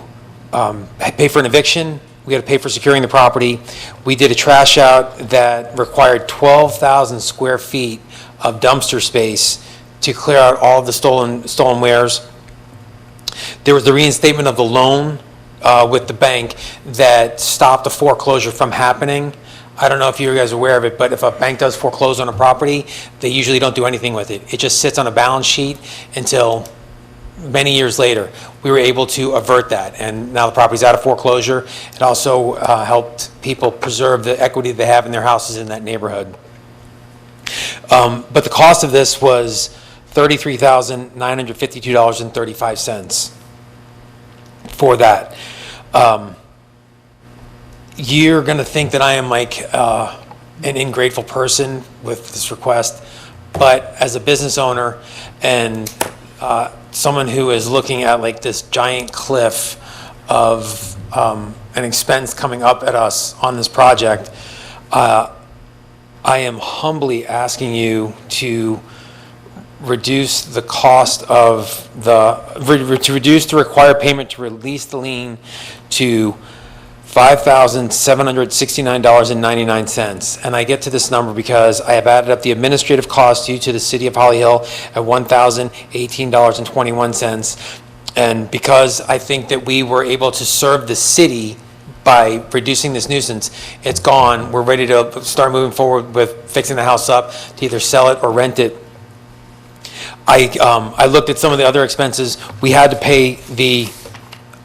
pay for an eviction. We had to pay for securing the property. We did a trash out that required 12,000 square feet of dumpster space to clear out all of the stolen wares. There was the reinstatement of the loan with the bank that stopped the foreclosure from happening. I don't know if you guys are aware of it, but if a bank does foreclose on a property, they usually don't do anything with it. It just sits on a balance sheet until many years later. We were able to avert that, and now the property's out of foreclosure. It also helped people preserve the equity they have in their houses in that neighborhood. But the cost of this was $33,952.35 for that. You're going to think that I am like an ingrateful person with this request, but as a business owner and someone who is looking at like this giant cliff of an expense coming up at us on this project, I am humbly asking you to reduce the cost of to reduce the required payment to release the lien to $5,769.99. And I get to this number because I have added up the administrative costs due to the city of Holly Hill at $1,018.21. And because I think that we were able to serve the city by reducing this nuisance, it's gone. We're ready to start moving forward with fixing the house up to either sell it or rent it. I looked at some of the other expenses. We had to pay the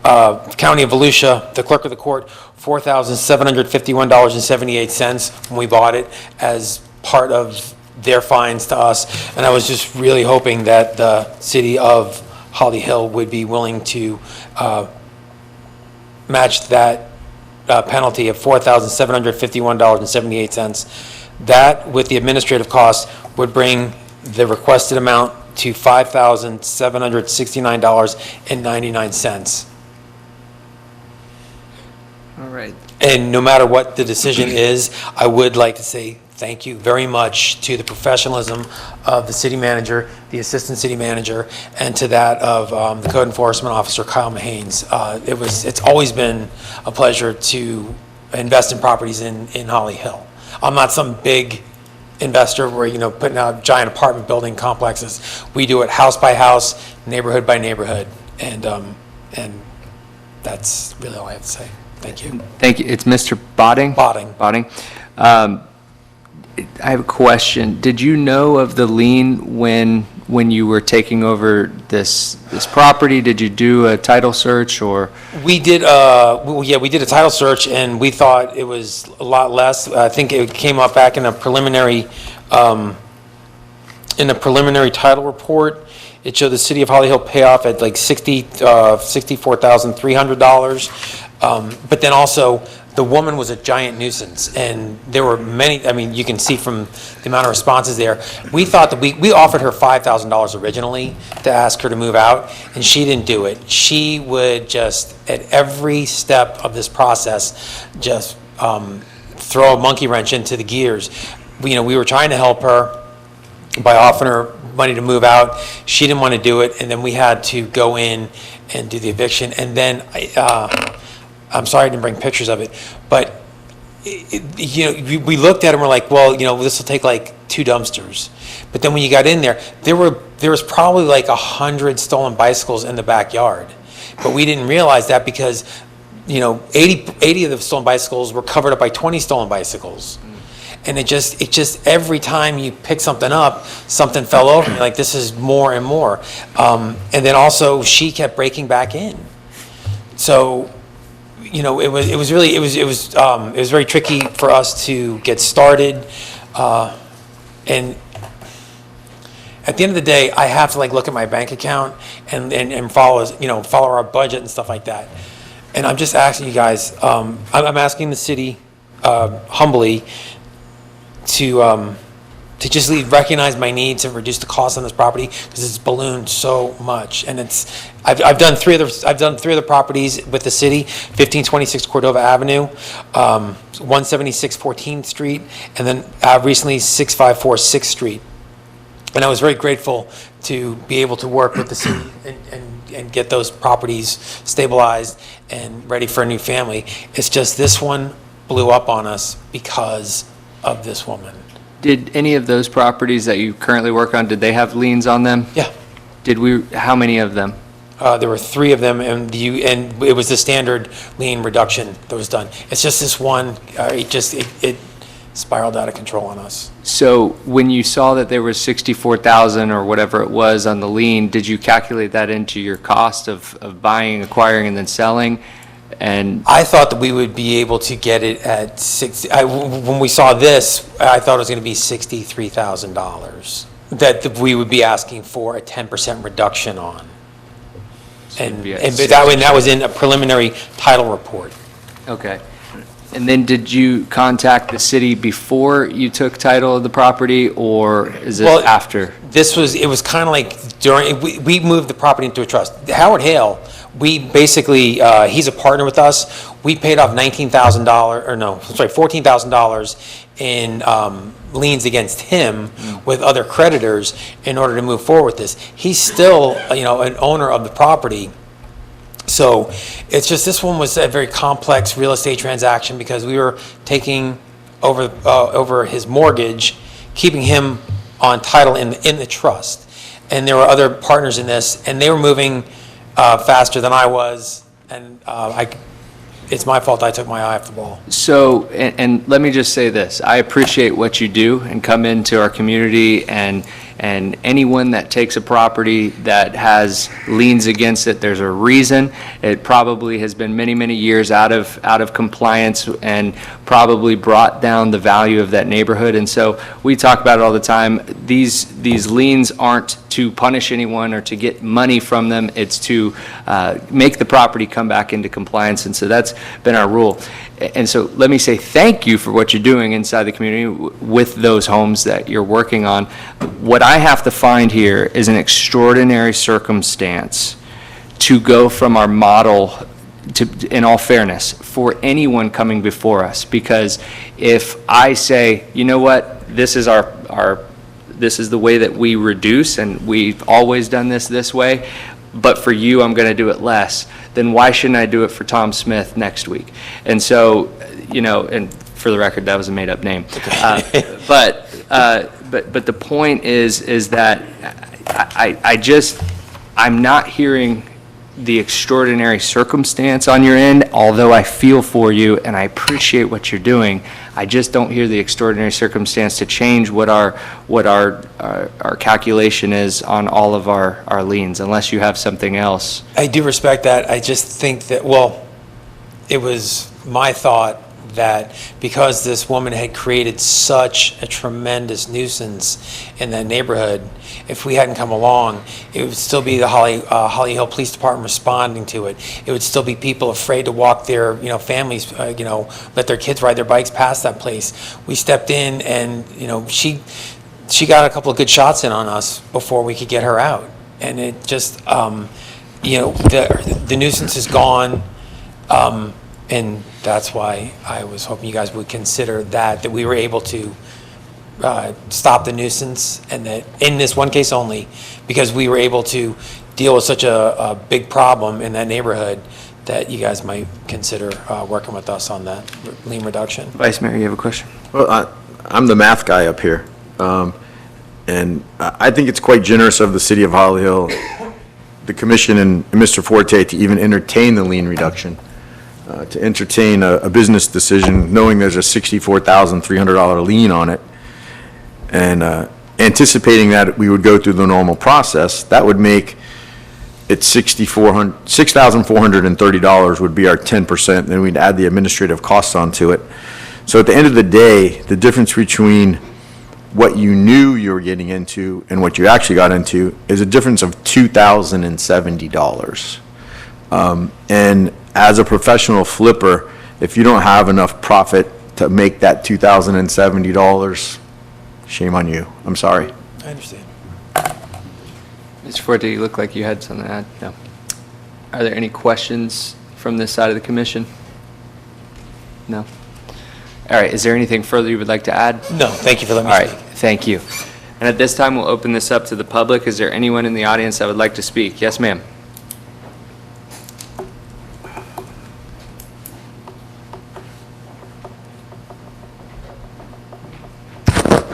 County of Volusia, the clerk of the court, $4,751.78 when we bought it as part of their fines to us. And I was just really hoping that the city of Holly Hill would be willing to match that penalty of $4,751.78. That, with the administrative costs, would bring the requested amount to $5,769.99. All right. And no matter what the decision is, I would like to say thank you very much to the professionalism of the city manager, the assistant city manager, and to that of the code enforcement officer, Kyle Mahanes. It's always been a pleasure to invest in properties in Holly Hill. I'm not some big investor where, putting out giant apartment building complexes. We do it house by house, neighborhood by neighborhood, and that's really all I have to say. Thank you. Thank you. It's Mr. Botting? Botting. I have a question. Did you know of the lien when you were taking over this property? Did you do a title search or? We did, we did a title search, and we thought it was a lot less. I think it came up back in a preliminary title report. It showed the city of Holly Hill payoff at like $64,300. But then also, the woman was a giant nuisance, and there were many, you can see from the amount of responses there. We thought that we offered her $5,000 originally to ask her to move out, and she didn't do it. She would just, at every step of this process, just throw a monkey wrench into the gears. We were trying to help her by offering her money to move out. She didn't want to do it, and then we had to go in and do the eviction. And then I'm sorry I didn't bring pictures of it, but we looked at it and we're like, well, this will take like 2 dumpsters. But then when you got in there was probably like 100 stolen bicycles in the backyard. But we didn't realize that because 80 of the stolen bicycles were covered up by 20 stolen bicycles. And it just every time you pick something up, something fell over. And you're like, this is more and more. And then also she kept breaking back in. So it was very tricky for us to get started, and at the end of the day, I have to look at my bank account and follow our budget and stuff like that. And I'm just asking you guys, I'm asking the city humbly to just recognize my need to reduce the cost on this property because it's ballooned so much. And I've done three other properties with the city: 1526 Cordova Avenue, 176 14th Street, and then recently 654 6th Street. And I was very grateful to be able to work with the city and get those properties stabilized and ready for a new family. It's just this one blew up on us because of this woman. Did any of those properties that you currently work on, did they have liens on them? Yeah. How many of them? There were 3 of them, and it was the standard lien reduction that was done. It's just this one, it spiraled out of control on us. So when you saw that there was $64,000 or whatever it was on the lien, did you calculate that into your cost of buying, acquiring, and then selling? And I thought that we would be able to get it at when we saw this, I thought it was going to be $63,000 that we would be asking for a 10% reduction on. And that was in a preliminary title report. Okay. And then did you contact the city before you took title of the property, or is it after? It was kind of like we moved the property into a trust. Howard Hale We basically, he's a partner with us. We paid off $19,000, or no, sorry, $14,000 in liens against him with other creditors in order to move forward with this. He's still, an owner of the property. So it's just, this one was a very complex real estate transaction because we were taking over his mortgage, keeping him on title in the trust. And there were other partners in this, and they were moving faster than I was, and it's my fault I took my eye off the ball. So, and let me just say this, I appreciate what you do and come into our community, and anyone that takes a property that has liens against it, there's a reason. It probably has been many, many years out of compliance and probably brought down the value of that neighborhood. And so we talk about it all the time. These liens aren't to punish anyone or to get money from them. It's to make the property come back into compliance. And so that's been our rule. And so let me say thank you for what you're doing inside the community with those homes that you're working on. What I have to find here is an extraordinary circumstance to go from our model to, in all fairness, for anyone coming before us. Because if I say, you know what, this is this is the way that we reduce, and we've always done this way, but for you, I'm going to do it less, then why shouldn't I do it for Tom Smith next week? And so, and for the record, that was a made-up name. But the point is that I'm not hearing the extraordinary circumstance on your end, although I feel for you and I appreciate what you're doing. I just don't hear the extraordinary circumstance to change what our calculation is on all of our liens, unless you have something else. I do respect that. I just think that, well, it was my thought that because this woman had created such a tremendous nuisance in that neighborhood, if we hadn't come along, it would still be the Holly Hill Police Department responding to it. It would still be people afraid to walk their, families, let their kids ride their bikes past that place. We stepped in and, she got a couple of good shots in on us before we could get her out. And it just, the nuisance is gone. And that's why I was hoping you guys would consider that we were able to stop the nuisance, and that in this one case only, because we were able to deal with such a big problem in that neighborhood, that you guys might consider working with us on that lien reduction. Vice Mayor, you have a question? Well, I'm the math guy up here, and I think it's quite generous of the city of Holly Hill, the commission and Mr. Forte to even entertain the lien reduction. To entertain a business decision, knowing there's a $64,300 lien on it, and anticipating that we would go through the normal process, that would make it $6,430 would be our 10%, then we'd add the administrative costs onto it. So at the end of the day, the difference between what you knew you were getting into and what you actually got into is a difference of $2,070. And as a professional flipper, if you don't have enough profit to make that $2,070, shame on you. I'm sorry. I understand. Mr. Forte, you look like you had something to add. No. Are there any questions from this side of the commission? No? All right, is there anything further you would like to add? No, thank you for letting me All right, speak. thank you. And at this time, we'll open this up to the public. Is there anyone in the audience that would like to speak? Yes, ma'am.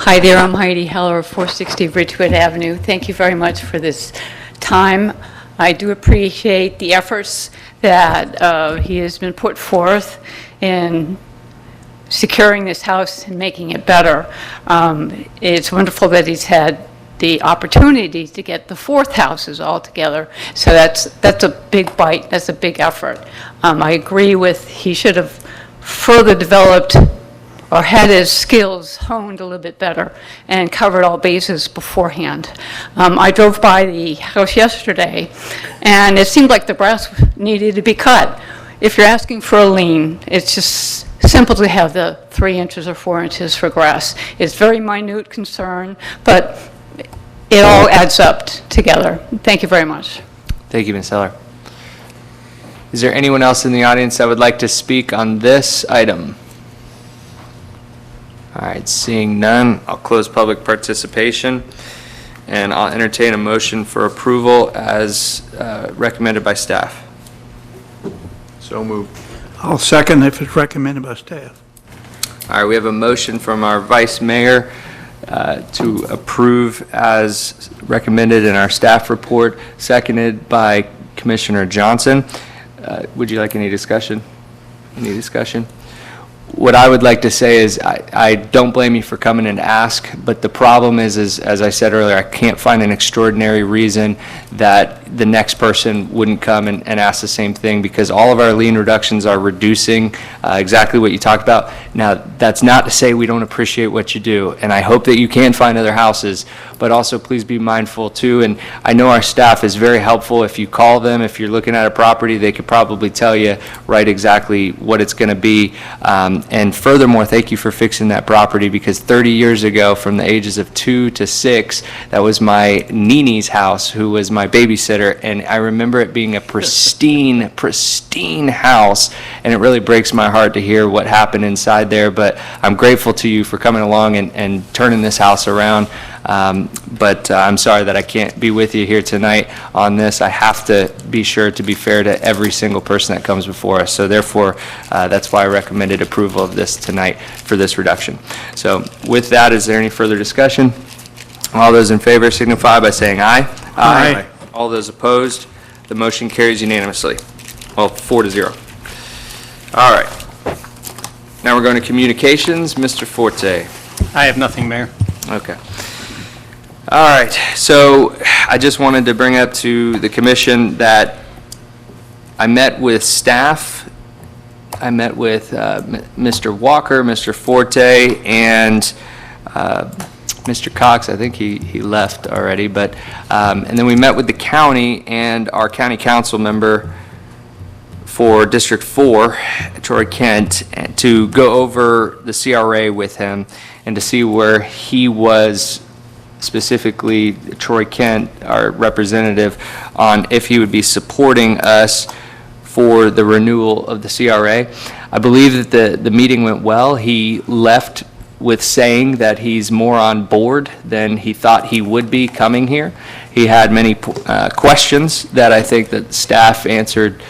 Hi there, I'm Heidi Heller of 460 Ridgewood Avenue. Thank you very much for this time. I do appreciate the efforts that he has been put forth in securing this house and making it better. It's wonderful that he's had the opportunity to get the fourth houses all together. So that's a big bite, that's a big effort. I agree with he should have further developed or had his skills honed a little bit better and covered all bases beforehand. I drove by the house yesterday, and it seemed like the grass needed to be cut. If you're asking for a lien, it's just simple to have the 3 inches or 4 inches for grass. It's very minute concern, but it all adds up together. Thank you very much. Thank you, Ms. Heller. Is there anyone else in the audience that would like to speak on this item? All right, seeing none, I'll close public participation, and I'll entertain a motion for approval as recommended by staff. So moved. I'll second if it's recommended by staff. All right, we have a motion from our vice mayor to approve as recommended in our staff report, seconded by Commissioner Johnson. Would you like any discussion? Any discussion? What I would like to say is I don't blame you for coming in to ask, but the problem is, as I said earlier, I can't find an extraordinary reason that the next person wouldn't come and ask the same thing, because all of our lien reductions are reducing exactly what you talked about. Now, that's not to say we don't appreciate what you do, and I hope that you can find other houses, but also please be mindful too, and I know our staff is very helpful. If you call them, if you're looking at a property, they could probably tell you right exactly what it's going to be. And furthermore, thank you for fixing that property, because 30 years ago, from the ages of 2 to 6, that was my Nini's house, who was my babysitter, and I remember it being a pristine, pristine house, and it really breaks my heart to hear what happened inside there, but I'm grateful to you for coming along and turning this house around. But I'm sorry that I can't be with you here tonight on this. I have to be sure to be fair to every single person that comes before us. So therefore, that's why I recommended approval of this tonight for this reduction. So with that, is there any further discussion? All those in favor signify by saying aye. Aye. All those opposed, the motion carries unanimously. Well, 4-0. All right. Now we're going to communications. Mr. Forte. I have nothing, Mayor. Okay. All right, so I just wanted to bring up to the commission that I met with staff. I met with Mr. Walker, Mr. Forte, and Mr. Cox. I think he left already, but and then we met with the county and our county council member for District 4, Troy Kent, to go over the CRA with him and to see where he was, specifically Troy Kent, our representative, on if he would be supporting us for the renewal of the CRA. I believe that the meeting went well. He left with saying that he's more on board than he thought he would be coming here. He had many questions that I think that staff answered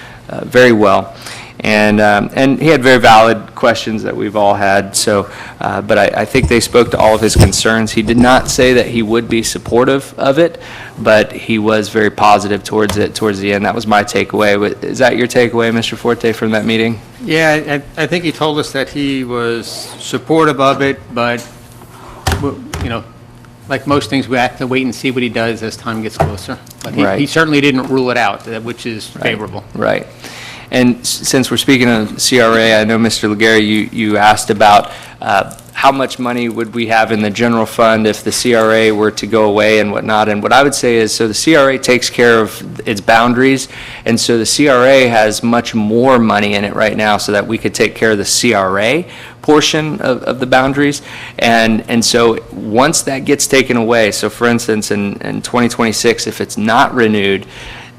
very well. And he had very valid questions that we've all had. So, but I think they spoke to all of his concerns. He did not say that he would be supportive of it, but he was very positive towards it towards the end. That was my takeaway. Is that your takeaway, Mr. Forte, from that meeting? Yeah, I think he told us that he was supportive of it, but, you know, like most things, we have to wait and see what he does as time gets closer. But he certainly didn't rule it out, which is favorable. Right. And since we're speaking of CRA, I know, Mr. Legare, you asked about how much money would we have in the general fund if the CRA were to go away and whatnot. And what I would say is, so the CRA takes care of its boundaries, and so the CRA has much more money in it right now so that we could take care of the CRA portion of the boundaries. And so once that gets taken away, so for instance, in 2026, if it's not renewed,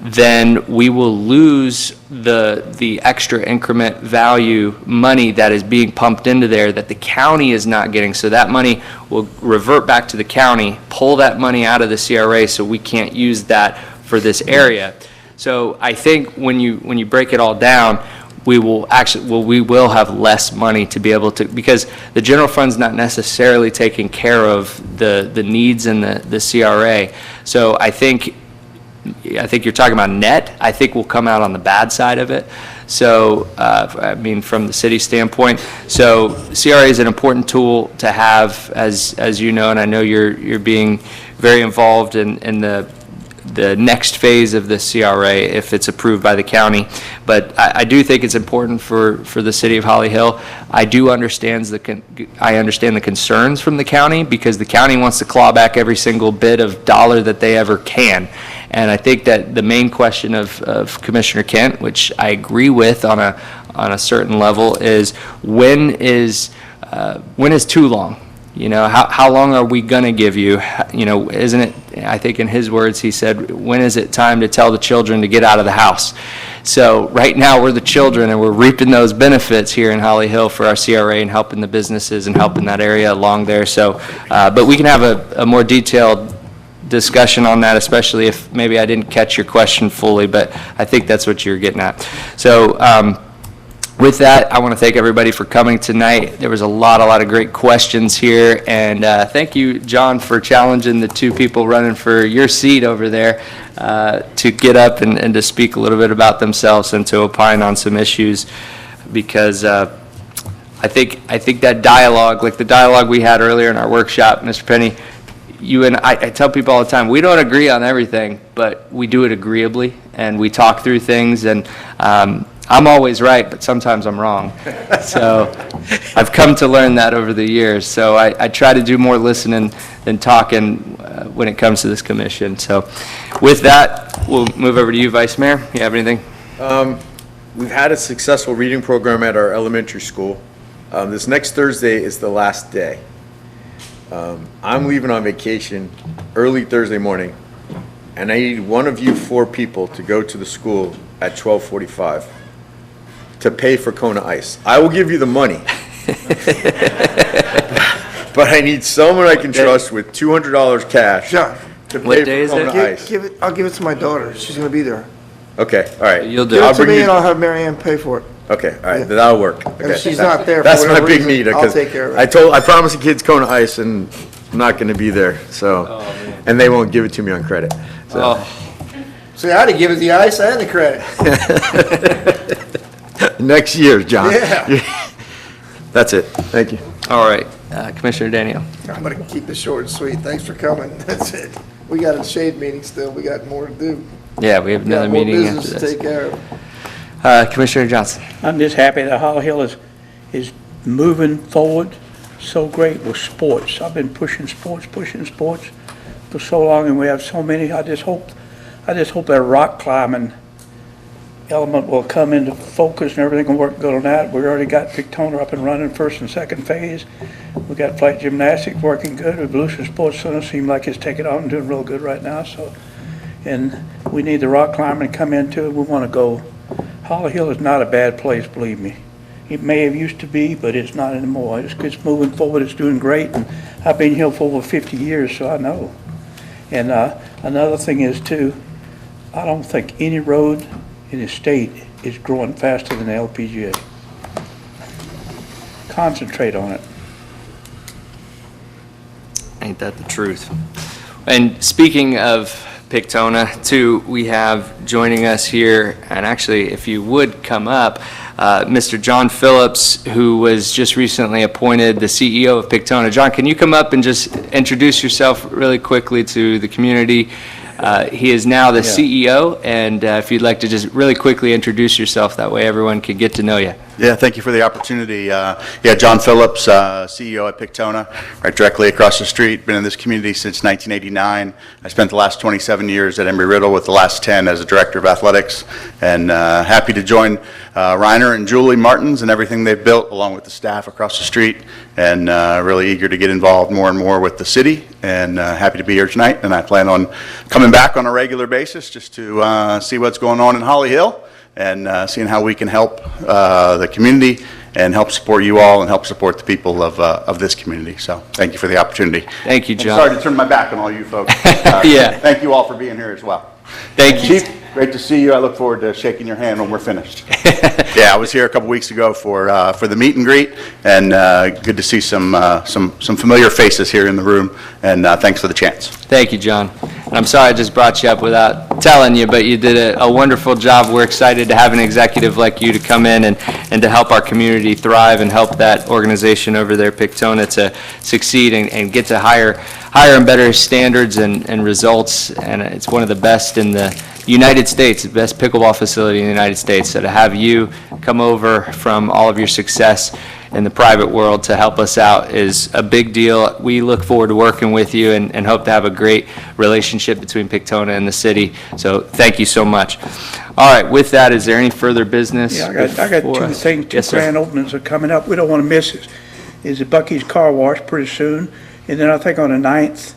then we will lose the extra increment value money that is being pumped into there that the county is not getting. So that money will revert back to the county, pull that money out of the CRA, so we can't use that for this area. So I think when you break it all down, we will have less money to be able to, because the general fund's not necessarily taking care of the needs in the CRA. So I think you're talking about net. I think we'll come out on the bad side of it. So, I mean, from the city standpoint. So, CRA is an important tool to have, as you know, and I know you're being very involved in the next phase of the CRA if it's approved by the county. But I do think it's important for the city of Holly Hill. I understand the concerns from the county, because the county wants to claw back every single bit of dollar that they ever can. And I think that the main question of Commissioner Kent, which I agree with on a certain level, is when is too long? You know, how long are we going to give you? You know, isn't it, I think in his words, he said, when is it time to tell the children to get out of the house? So right now, we're the children, and we're reaping those benefits here in Holly Hill for our CRA and helping the businesses and helping that area along there. So, but we can have a more detailed discussion on that, especially if maybe I didn't catch your question fully, but I think that's what you're getting at. So with that, I want to thank everybody for coming tonight. There was a lot of great questions here, and thank you, John, for challenging the two people running for your seat over there to get up and to speak a little bit about themselves and to opine on some issues, because I think that dialogue, like the dialogue we had earlier in our workshop, Mr. Penny, you and I tell people all the time, we don't agree on everything, but we do it agreeably, and we talk through things, and I'm always right, but sometimes I'm wrong. So I've come to learn that over the years. So I try to do more listening than talking when it comes to this commission. So with that, we'll move over to you, Vice Mayor. You have anything? We've had a successful reading program at our elementary school. This next Thursday is the last day. I'm leaving on vacation early Thursday morning, and I need one of you 4 people to go to the school at 12:45 to pay for Kona Ice. I will give you the money, but I need someone I can trust with $200 cash John, to what pay day for is Kona it? Ice. I'll give it to my daughter. She's going to be there. Okay, all right. You'll do Give it. it to me and I'll have Mary Ann pay for it. Okay, all right, Yeah. then that'll work. Okay. she's not there for That's my whatever big reason, need, I'll because take care of it. I promised the kids Kona Ice, and I'm not gonna be there, so, and they won't give it to me on credit. So, Oh, See, I had to give it the ice and the credit. next year, John. Yeah. That's it, thank you. all right. Commissioner Daniel. I'm going to keep it short and sweet. Thanks for coming. That's it. We got a shade meeting still. We got more to do. Yeah, we have We got another more meeting business after to this. take care of. Commissioner Johnson. I'm just happy that Holly Hill is moving forward so great with sports. I've been pushing sports for so long, and we have so many. I just hope that rock climbing element will come into focus and everything will work good on that. We already got Pictona up and running first and second phase. We got flight gymnastics working good. The Volusia Sports Center seems like it's taking on and doing real good right now. So, and we need the rock climbing to come into it. We want to go. Holly Hill is not a bad place, believe me. It may have used to be, but it's not anymore. It's moving forward. It's doing great, and I've been here for over 50 years, so I know. And another thing is too, I don't think any road in the state is growing faster than the LPGA. Concentrate on it. Ain't that the truth? And speaking of Pictona, too, we have joining us here, and actually, if you would come up, Mr. John Phillips, who was just recently appointed the CEO of Pictona. John, can you come up and just introduce yourself really quickly to the community? He is now the CEO, and if you'd like to just really quickly introduce yourself, that way everyone can get to know you. Yeah, thank you for the opportunity. John Phillips, CEO at Pictona, right directly across the street. Been in this community since 1989. I spent the last 27 years at Embry-Riddle, with the last 10 as a director of athletics, and happy to join Reiner and Julie Martins and everything they've built, along with the staff across the street, and really eager to get involved more and more with the city, and happy to be here tonight. And I plan on coming back on a regular basis just to see what's going on in Holly Hill, and seeing how we can help the community and help support you all and help support the people of this community. So thank you for the opportunity. Thank you, And John. sorry to turn my back on all you folks. Yeah. Thank you all for being here as well. Thank you. Chief, great to see you. I look forward to shaking your hand when we're finished. Yeah, I was here a couple weeks ago for the meet and greet, and good to see some familiar faces here in the room, and thanks for the chance. Thank you, John. And I'm sorry I just brought you up without telling you, but you did a wonderful job. We're excited to have an executive like you to come in and to help our community thrive and help that organization over there, Pictona, to succeed and get to higher and better standards and results. And it's one of the best in the United States, the best pickleball facility in the United States. So to have you come over from all of your success in the private world to help us out is a big deal. We look forward to working with you and hope to have a great relationship between Pictona and the city. So thank you so much. All right, with that, is there any further business? Yeah, I got two things, two Yes, sir. grand openings are coming up. We don't want to miss it. Is the Bucky's Car Wash pretty soon, and then I think on the 9th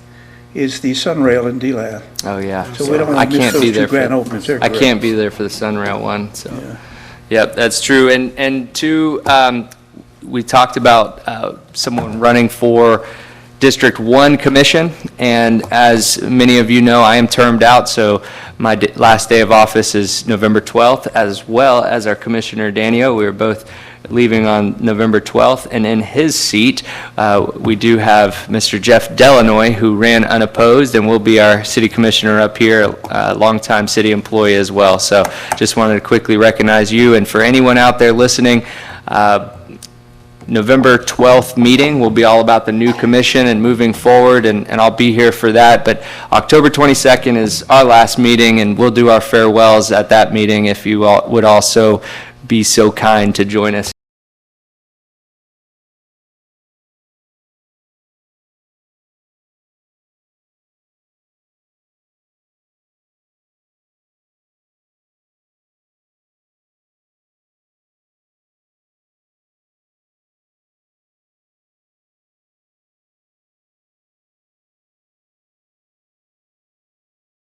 is the Sunrail in D-Lab. Oh, yeah. So we don't I want to miss can't be those there two grand for- openings. They're I great. can't be there for the Sunrail one, so. Yep, that's true. And two, we talked about someone running for District 1 Commission, and as many of you know, I am termed out, so my last day of office is November 12th, as well as our Commissioner Danio. We are both leaving on November 12th, and in his seat, we do have Mr. Jeff Delanoy, who ran unopposed and will be our city commissioner up here, a longtime city employee as well. So just wanted to quickly recognize you, and for anyone out there listening, November 12th meeting will be all about the new commission and moving forward, and I'll be here for that. But October 22nd is our last meeting, and we'll do our farewells at that meeting if you all would also be so kind to join us